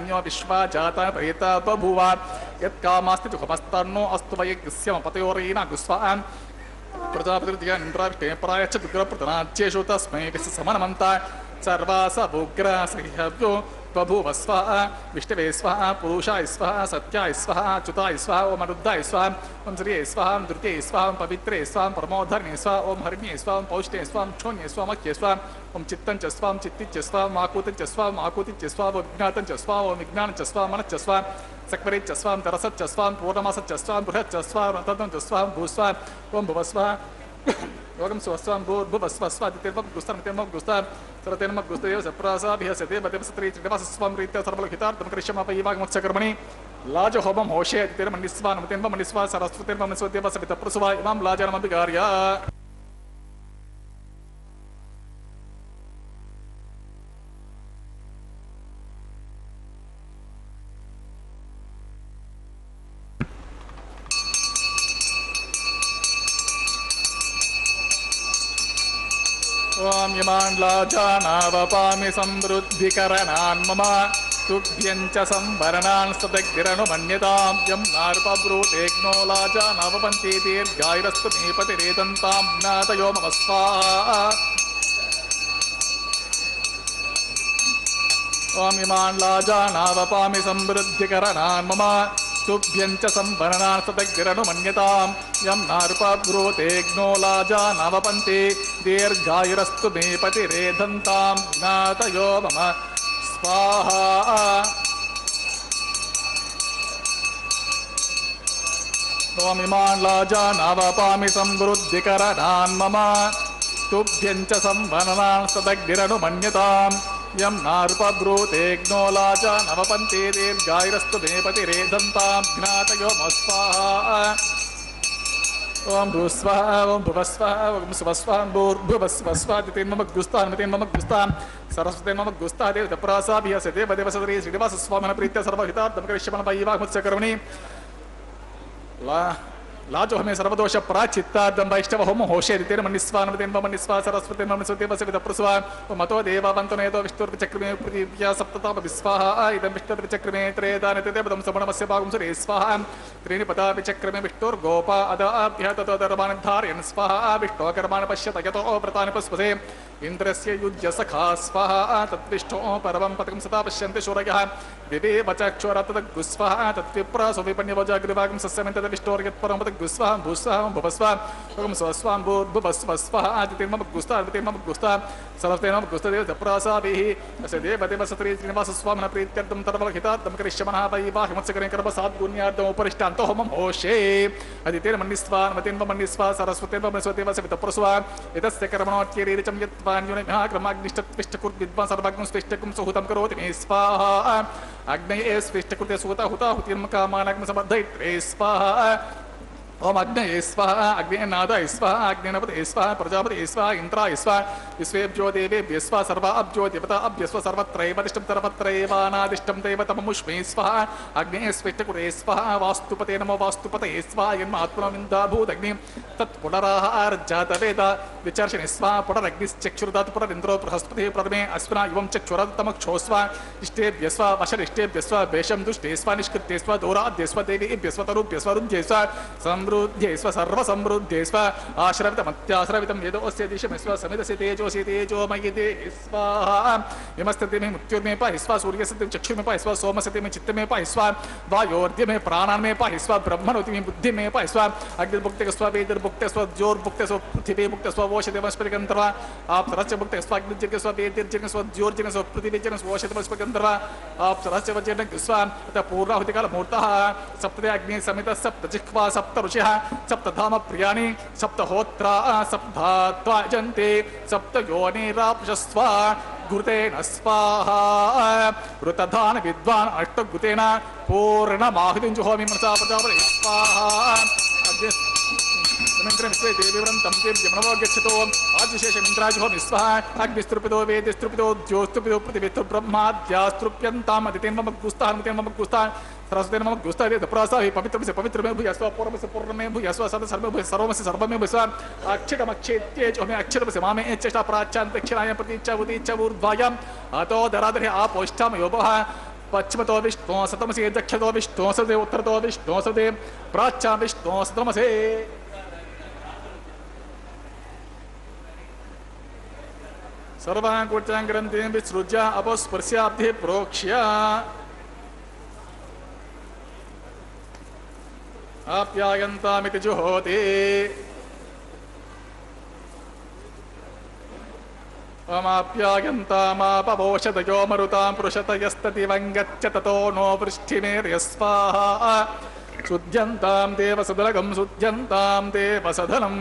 న్యో విశ్వా జాత ప్రేత బభూవ యత్కామాస్తి దుఃఖమస్తన్నో అస్తు వయస్యమపతయోరేణ గుస్వాన్ ప్రజాపతిర్దిగా నింద్రావిష్ణేప్రాయచ్చ దుగ్రప్రతనాచ్యేషు తస్మై విశ్వ సమనమంత సర్వాస ఉగ్ర సహ్యవ్యో బభూవ స్వః విష్ణవే స్వః పురుషాయ స్వః సత్యాయ స్వః అచ్యుతాయ స్వః ఓం అరుద్ధాయ స్వః ఓం శ్రీయే స్వః ధృతే స్వః పవిత్రే స్వః పరమోధర్ణే స్వః ఓం హరిణ్యే స్వః పౌష్టే స్వః క్షోణ్యే స్వః మఖ్యే స్వః ఓం చిత్తం చ స్వః చిత్తిచ్చ స్వః ఆకూతం చ స్వః ఆకూతిచ్చ స్వః విజ్ఞాతం చ స్వః ఓం విజ్ఞానం చ స్వః మనశ్చ స్వః సక్వరేచ్చ స్వః తరసచ్చ స్వః పూర్ణమాసచ్చ స్వః బృహచ్చ స్వః రతతం చ స్వః భూస్వః ఓం భువస్వః యోగం స్వస్వాం భూర్భువస్వస్వాదిత్యర్మగ్గుస్తాం సరతేర్మగ్గుస్తేవ సప్రాసాభిహసతే బతిమసత్రీ త్రివాసస్వాం రీత్యా సర్వలోహితార్థం కరిష్యమాపయవాగమత్సకర్మణి లాజహోమం హోషే అతిర్మణిస్వా నమతేర్మణిస్వా సరస్వతిర్మణిస్వదేవ సవితప్రసువా ఇమాం లాజనమభిగార్య. ఓం యమాన్లాజానావపామి సమృద్ధికరణాన్ మమ తుభ్యం చ సంవరణాన్ సదగ్రనుమన్యతాం యం నార్పబ్రూతేగ్నో లాజానావపంతి దీర్ఘాయురస్తు మేపతిరేదంతాం జ్ఞాతయో మమ స్వాహా. ఓం యమాన్లాజానావపామి సమృద్ధికరణాన్ మమ తుభ్యం చ సంవరణాన్ సదగ్రనుమన్యతాం యం నార్పబ్రూతేగ్నో లాజానావపంతి దీర్ఘాయురస్తు మేపతిరేదంతాం జ్ఞాతయో మమ స్వాహా. ఓం ఇమాన్ లాజానావపామి సమృద్ధికరణాన్ మమ తుభ్యం చ సంవరణాన్ సదగ్రనుమన్యతాం యం నార్పబ్రూతేగ్నో లాజానావపంతి దీర్ఘాయురస్తు మేపతిరేదంతాం జ్ఞాతయో మమ స్వాహా. ఓం భూస్వః ఓం భువస్వః ఓం స్వస్వః భూర్భువస్వస్వాదితిర్మగ్గుస్తాన్ మతిర్మగ్గుస్తాన్ सरस्वती नमः गुस्ता देव दप्रासाभिः सदेव देवसदरी श्रीनिवास स्वामिनः प्रीत्या सर्वहितार्थं करिष्यामः वैवाहमुत्सव कर्मणि लाजो हमें सर्वदोष प्राचित्तार्थं वैष्णव होम होशे तेन मन्निस्वानवतेन मन्निस्वा सरस्वती नमस्ते वसवित प्रसवा मतो देवावन्तनेतो विष्णुर्चक्रमे पृथिव्या सप्तताप विस्वाहा इदं विष्णुर्चक्रमे त्रेदान तदेवदं समणमस्य भागं सुरे स्वाहा त्रीणि पदा विचक्रमे विष्णुर्गोपा अदाभ्य ततो धर्मान् धारयन् स्वाहा विष्णो कर्मान् पश्यत यतो व्रतानि पस्पसे इंद्रस्य युज्य सखा स्वाहा तद्विष्णो परमं पदकं सदा पश्यन्ति शूरयः दिवे वचक्षुरतद्गुस्वाहा तद्विप्रासो विपण्यवजाग्रिवागं सस्यमेन तद्विष्णोर्यत्परं पदग्गुस्वाहा भूस्वाहा भुवस्वा ओम स्वस्वां भूर्भुवस्वाहा आदित्यं गुस्ता आदित्यं गुस्ता सरस्वतेन गुस्तदेव दप्रासाभिः अस्य देवदेव सत्री श्रीनिवास स्वामिनः प्रीत्यर्थं तर्वहितार्थं करिष्यामः वैवाहिमुत्सकरे कर्मसाद्गुण्यार्थम् उपरिष्टान्तो होमं होशे आदित्येन मन्निस्वा मतेन मन्निस्वा सरस्वतेन मन्निस्वतेव सवितप्रसवा एतस्य कर्मणोच्चेरीरिचं यत्वान्योनिभ्यः क्रमाग्निष्टत्विष्टकुर्विद्वान् सर्वाग्नं स्विष्टकुं सुहुतं करोति मे स्वाहा अग्नये स्विष्टकृते सुहुता हुताहुतिर्म कामानग्न समर्धयित्रे स्वाहा ओम अग्नये स्वाहा अग्नेनादाय स्वाहा अग्नेनपते स्वाहा प्रजापते स्वाहा इंद्राय स्वाहा विश्वेभ्यो देवेभ्यः स्वाहा सर्वाभ्यो देवताभ्यः स्वाहा सर्वत्रैवदिष्टं सर्वत्रैवानादिष्टं देवतममुष्मे स्वाहा अग्नेये स्विष्टकुरे स्वाहा वास्तुपते नमो वास्तुपतये स्वाहा यन्मात्मनमिन्दाभूदग्निं तत्पुनराहारजातवेद विचर्षणे स्वाहा पुनरग्निश्चक्षुर्दातु पुनरिन्द्रो बृहस्पतिः प्रमे अस्मिना इवं चक्षुरतमक्षो स्वाहा इष्टेभ्यः स्वाहा वशरिष्टेभ्यः स्वाहा वेषं दुष्टे स्वाहा निष्कृत्ये स्वाहा दोराद्ये स्वाहा देवीभ्यः स्वाहा तरुभ्यः स्वाहा रुद्ध्ये स्वाहा समृद्धेस्व सर्वसमृद्धेस्व आश्रवितमत्याश्रवितं यदोऽस्य दिशमेस्व समितस्य तेजोऽसि तेजोमयि देहि स्वाहा यमस्ते में मृत्युर्मे पाहि स्वा सूर्यस्य चक्षुर्मे पाहि स्वा सोमस्य में चित्तमे पाहि स्वा वायोर्ध्य में प्राणान्मे पाहि स्वा ब्रह्मणोति में बुद्धि में पाहि स्वा अग्निर्भुक्ते स्व वेदिर्भुक्ते स्व ज्योर्भुक्ते स्व पृथिवी भुक्ते स्व वोषदेवस्पतिगन्धर्वा आप सरस्य भुक्ते स्व अग्निर्जन्य स्व वेदिर्जन्य स्व ज्योर्जन्य स्व पृथिवीजन्य स्व वोषदेवस्पतिगन्धर्वा आप सरस्य वज्रजन्य स्व तथा पूर्णाहुतिकालमुहूर्तः सप्तदे अग्नि समित सप्तजिह्वा सप्त सप्तधाम प्रियाणि सप्तहोत्रा सप्तात्वाजन्ते सप्तयोनिरापशस्वा घृतेन स्वाहा ऋतधान विद्वान् अष्टघृतेन पूर्णमाहुतिं जुहोमि मनसा प्रजापते स्वाहा विश्वे देवीव्रतं देव्यमनवो गच्छतो आदिशेषमिन्द्राजुहोमि स्वाहा अग्निस्तृपितो वेदिस्तृपितो ज्योस्तृपितो पृथिवीस्तु ब्रह्माद्यास्तृप्यन्ताम् अदितेन मम गुस्तान् सरस्वतेन मम गुस्तादे दप्रासाभिः पवित्रमस्य पवित्रमे भूयस्व पूर्णमस्य पूर्णमे भूयस्व सर्वमे भूय सर्वमस्य सर्वमे भूयस्व अक्षरमक्षेत्येजोमे अक्षरमस्य मामे चेष्टा प्राच्यान्तक्षराय प्रतीच्छ ऊर्ध्वायाम् अतो दरादरे आपोष्ठाम योपः पश्चिमतो विष्णो सतमसे दक्षतो विष्णो सदे उत्तरतो विष्णो सदे प्राच्यां विष्णो सतमसे सर्वान् कोट्यां ग्रन्थीं विसृज्य अपस्पर्श्याब्धिः प्रोक्ष्य आप्यायन्तामिति जुहोति अमाप्यायन्तामापवोषतयो मरुतां पृषतयस्ततिवङ्गच्च ततो नो वृष्टिमेर्यस्वाहा शुद्ध्यन्तां देवसदलगं शुद्ध्यन्तां देवसदनम्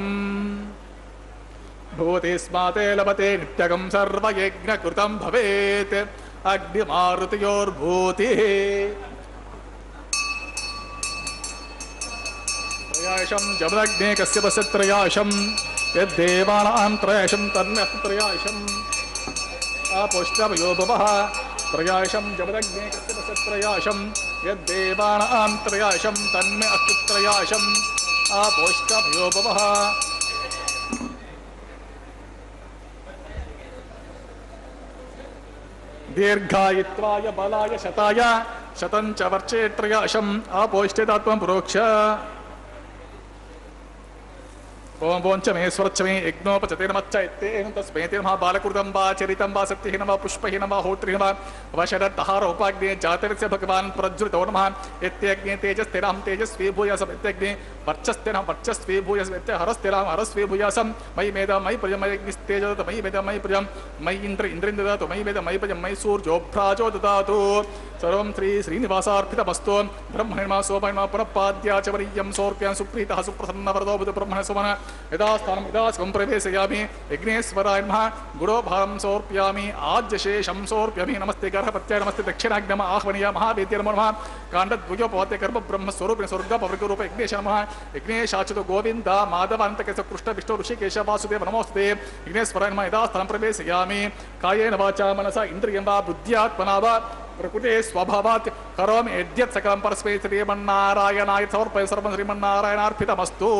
भूतिस्माते लभते नित्यगं सर्वयज्ञकृतं भवेत् अग्निमारुतयोर्भूतिः त्रयाशं जमदग्ने कस्य पश्य त्रयाशं यद्देवानां त्रयाशं तन्मे त्रयाशम् आपोष्टमयो भवः त्रयाशं जमदग्ने कस्य पश्य त्रयाशं यद्देवानां त्रयाशं तन्मे अस्तु त्रयाशम् आपोष्टमयो भवः दीर्घायित्वाय बलाय शताय शतं च वर्षे त्रयाशम् आपोष्टेतात्मं प्रोक्ष ओम वोंचमेश्वरच्च मे यज्ञोपचते नमच्चैत्तेन तस्मै ते नमः बालकृतं वा चरितं वा सत्यहीनं वा पुष्पहीनं वा होत्रिहीनं वा वशरत्तहारोपाग्ने जातस्य भगवान् प्रज्वलितो नमः इत्यग्ने तेजस्तेनां तेजस्वी भूयासम् इत्यग्ने वर्चस्तेनां वर्चस्वी भूयासम् इत्यहरस्तेनां हरस्वी भूयासम् मयि मेधं मयि प्रियं मयि अग्निस्तेज ददातु मयि मेधं मयि प्रियं मयि इन्द्रिं ददातु मयि मेधं मयि प्रियं मयि सूर्योभ्राजो ददातु सर्वं श्रीनिवासार्पितमस्तु ब्रह्मणेन सोमनेन पुनः पाद्या च वरीयं सोर्प्यां सुप्रीतः सुप्रसन्नवरदो बुध ब्रह्मणे सोमनः यदा स्थानं यदा सुखं प्रवेशयामि विघ्नेश्वराय नमः गुरो भारं समर्पयामि आज्यशेषं समर्पयामि नमस्ते गर्भपत्याय नमस्ते दक्षिणाग्नम आह्वनीय महावेद्य नमो नमः काण्डद्वयोपवाद्य कर्म ब्रह्म स्वरूप स्वर्ग पवित्ररूप विघ्नेश नमः विघ्नेशाच्युत गोविन्द माधव अनन्तकेश कृष्ण विष्णु ऋषिकेश वासुदेव नमोस्तुते विघ्नेश्वराय नमः यदा स्थानं प्रवेशयामि कायेन वाचा मनसा इन्द्रियं वा बुद्ध्यात्मना वा प्रकृते स्वभावात् करोमि यद्यत् सकलं परस्मै श्रीमन्नारायणाय समर्पय सर्वं श्रीमन्नारायणार्पितमस्तु।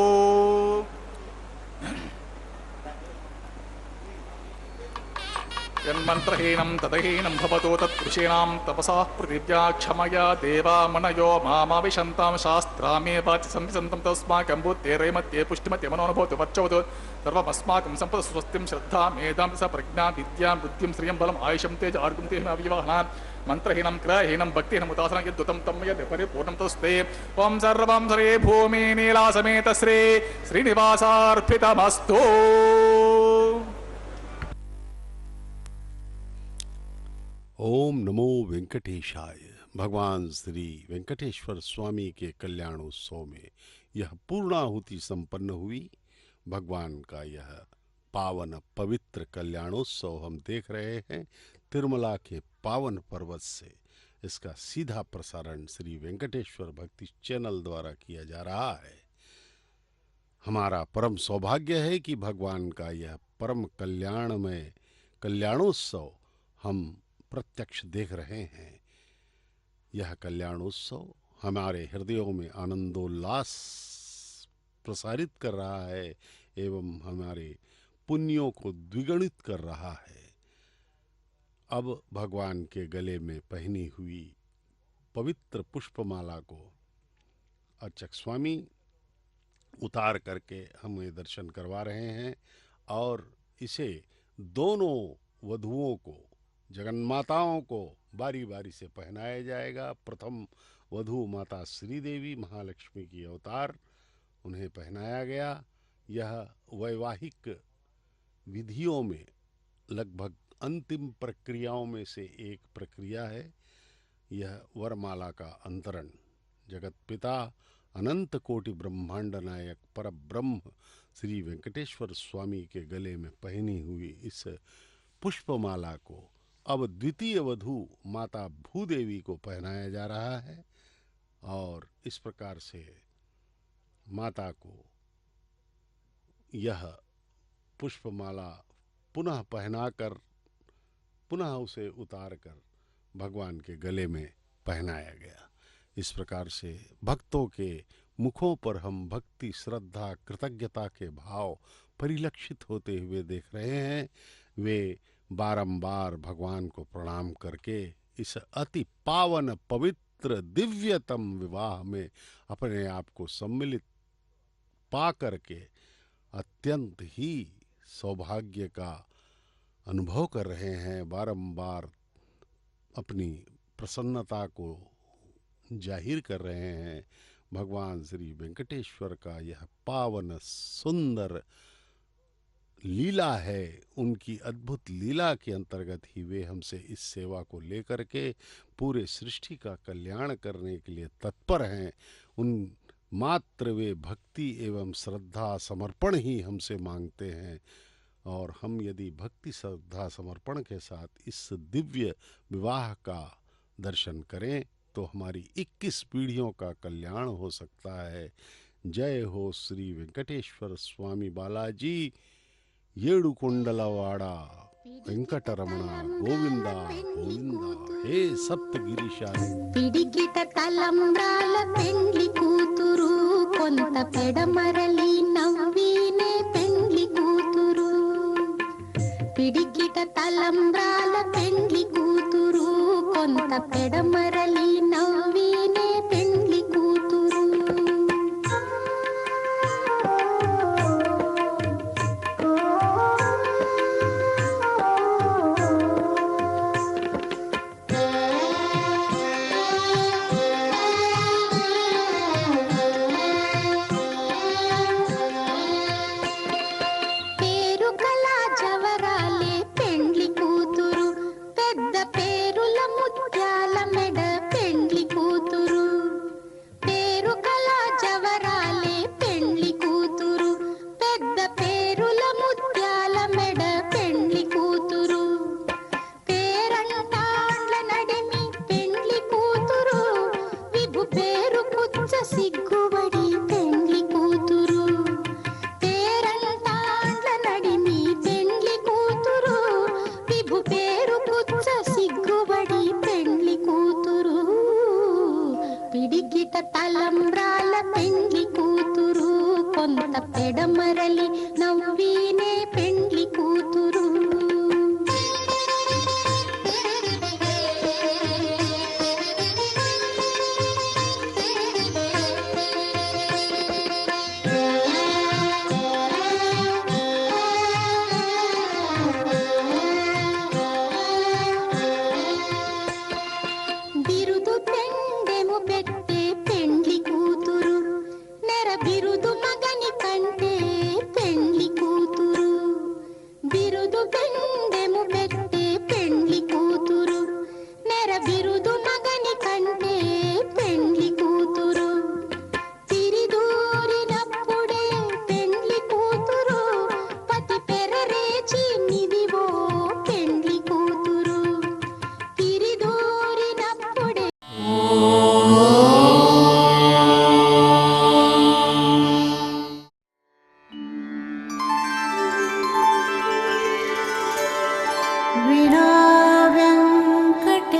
यन्मन्त्रहीनं तदहीनं भवतो तत्कृषीणां तपसा पृथिव्या क्षमया देवा मनयो मामाविशन्तां शास्त्रामेव संविसन्तं तस्माकं बुद्धेरैमत्ये पुष्टिमत्ये मनोनुभवतु वच्चवतु सर्वमस्माकं सम्पद स्वस्तिं श्रद्धा मेधां स प्रज्ञा विद्यां बुद्धिं श्रियं बलम् आयुषं तेज आर्गुं तेन अविवाहनात् मंत्रहीनं क्रयहीनं भक्तिहीनं उदासनं यद्दुतं तं यद् परिपूर्णं तस्ते त्वं सर्वं श्री भूमि नीलासमेत श्री श्रीनिवासार्पितमस्तु। ओम नमो वेंकटेशाय। भगवान श्री वेंकटेश्वर स्वामी के कल्याणोत्सव में यह पूर्णाहुति संपन्न हुई। भगवान का यह पावन पवित्र कल्याणोत्सव हम देख रहे हैं तिरुमला के पावन पर्वत से। इसका सीधा प्रसारण श्री वेंकटेश्वर भक्ति चैनल द्वारा किया जा रहा है। हमारा परम सौभाग्य है कि भगवान का यह परम कल्याणमय कल्याणोत्सव हम प्रत्यक्ष देख रहे हैं। यह कल्याणोत्सव हमारे हृदयों में आनंदोल्लास प्रसारित कर रहा है एवं हमारे पुण्यों को द्विगुणित कर रहा है। अब भगवान के गले में पहनी हुई पवित्र पुष्पमाला को अर्चक स्वामी उतार करके हमें दर्शन करवा रहे हैं और इसे दोनों वधुओं को जगन्माताओं को बारी बारी से पहनाया जाएगा। प्रथम वधु माता श्रीदेवी महालक्ष्मी की अवतार, उन्हें पहनाया गया। यह वैवाहिक विधियों में लगभग अंतिम प्रक्रियाओं में से एक प्रक्रिया है। यह वरमाला का अंतरण जगत पिता अनंत कोटि ब्रह्मांड नायक पर ब्रह्म श्री वेंकटेश्वर स्वामी के गले में पहनी हुई इस पुष्पमाला को अब द्वितीय वधु माता भूदेवी को पहनाया जा रहा है और इस प्रकार से माता को यह पुष्पमाला पुनः पहनाकर पुनः उसे उतारकर भगवान के गले में पहनाया गया। इस प्रकार से भक्तों के मुखों पर हम भक्ति श्रद्धा कृतज्ञता के भाव परिलक्षित होते हुए देख रहे हैं। वे बारंबार भगवान को प्रणाम करके इस अति पावन पवित्र दिव्यतम विवाह में अपने आप को सम्मिलित पा करके अत्यंत ही सौभाग्य का अनुभव कर रहे हैं। बारंबार अपनी प्रसन्नता को जाहिर कर रहे हैं। भगवान श्री वेंकटेश्वर का यह पावन सुंदर लीला है। उनकी अद्भुत लीला के अंतर्गत ही वे हमसे इस सेवा को लेकर के पूरे सृष्टि का कल्याण करने के लिए तत्पर हैं। उन मात्र वे भक्ति एवं श्रद्धा समर्पण ही हमसे मांगते हैं और हम यदि भक्ति श्रद्धा समर्पण के साथ इस दिव्य विवाह का दर्शन करें तो हमारी 21 पीढ़ियों का कल्याण हो सकता है। जय हो श्री वेंकटेश्वर स्वामी बालाजी। येडुकोंडलवाड़ा वेंकटरमण गोविंदा गोविंदा। हे सप्तगिरीशा పిడికిట తలంబ్రాల పెండ్లి కూతురు కొంత పెడమరలి నవ్వినే పెండ్లి కూతురు పిడికిట తలంబ్రాల పెండ్లి కూతురు కొంత పెడమరలి నవ్వినే పెండ్లి కూతురు ముత్యాల మెడ పెండ్లి కూతురు విభు పేరు పుచ్చ సిగ్గుబడి పెండ్లి కూతురు పేరంటాండ్ల నడిమి పెండ్లి కూతురు విభు పేరు పుచ్చ సిగ్గుబడి పెండ్లి కూతురు పిడికిట తలంబ్రాల పెండ్లి కూతురు కొంత పెడమరలి నవ్వీనే పెండ్లి కూతురు బిరుదు పెండెము పెట్టే పెండ్లి కూతురు నెర బిరుదు మగని కంటే పెండ్లి కూతురు బిరుదు పెండెము పెట్టే పెండ్లి కూతురు నెర బిరుదు మగని కంటే పెండ్లి కూతురు తిరిదూరినప్పుడే పెండ్లి కూతురు పతి పెరరేచి నిదివో పెండ్లి కూతురు తిరిదూరినప్పుడే विना वेङ्कटेशं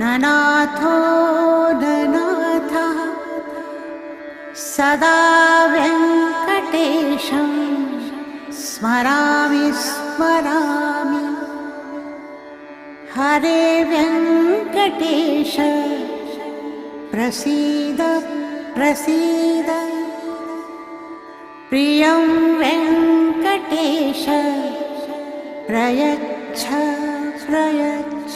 ननाथो ननाथः सदा वेङ्कटेशं स्मरामि स्मरामि हरे वेङ्कटेश प्रसीद प्रसीद प्रियं वेङ्कटेश प्रयच्छ प्रयच्छ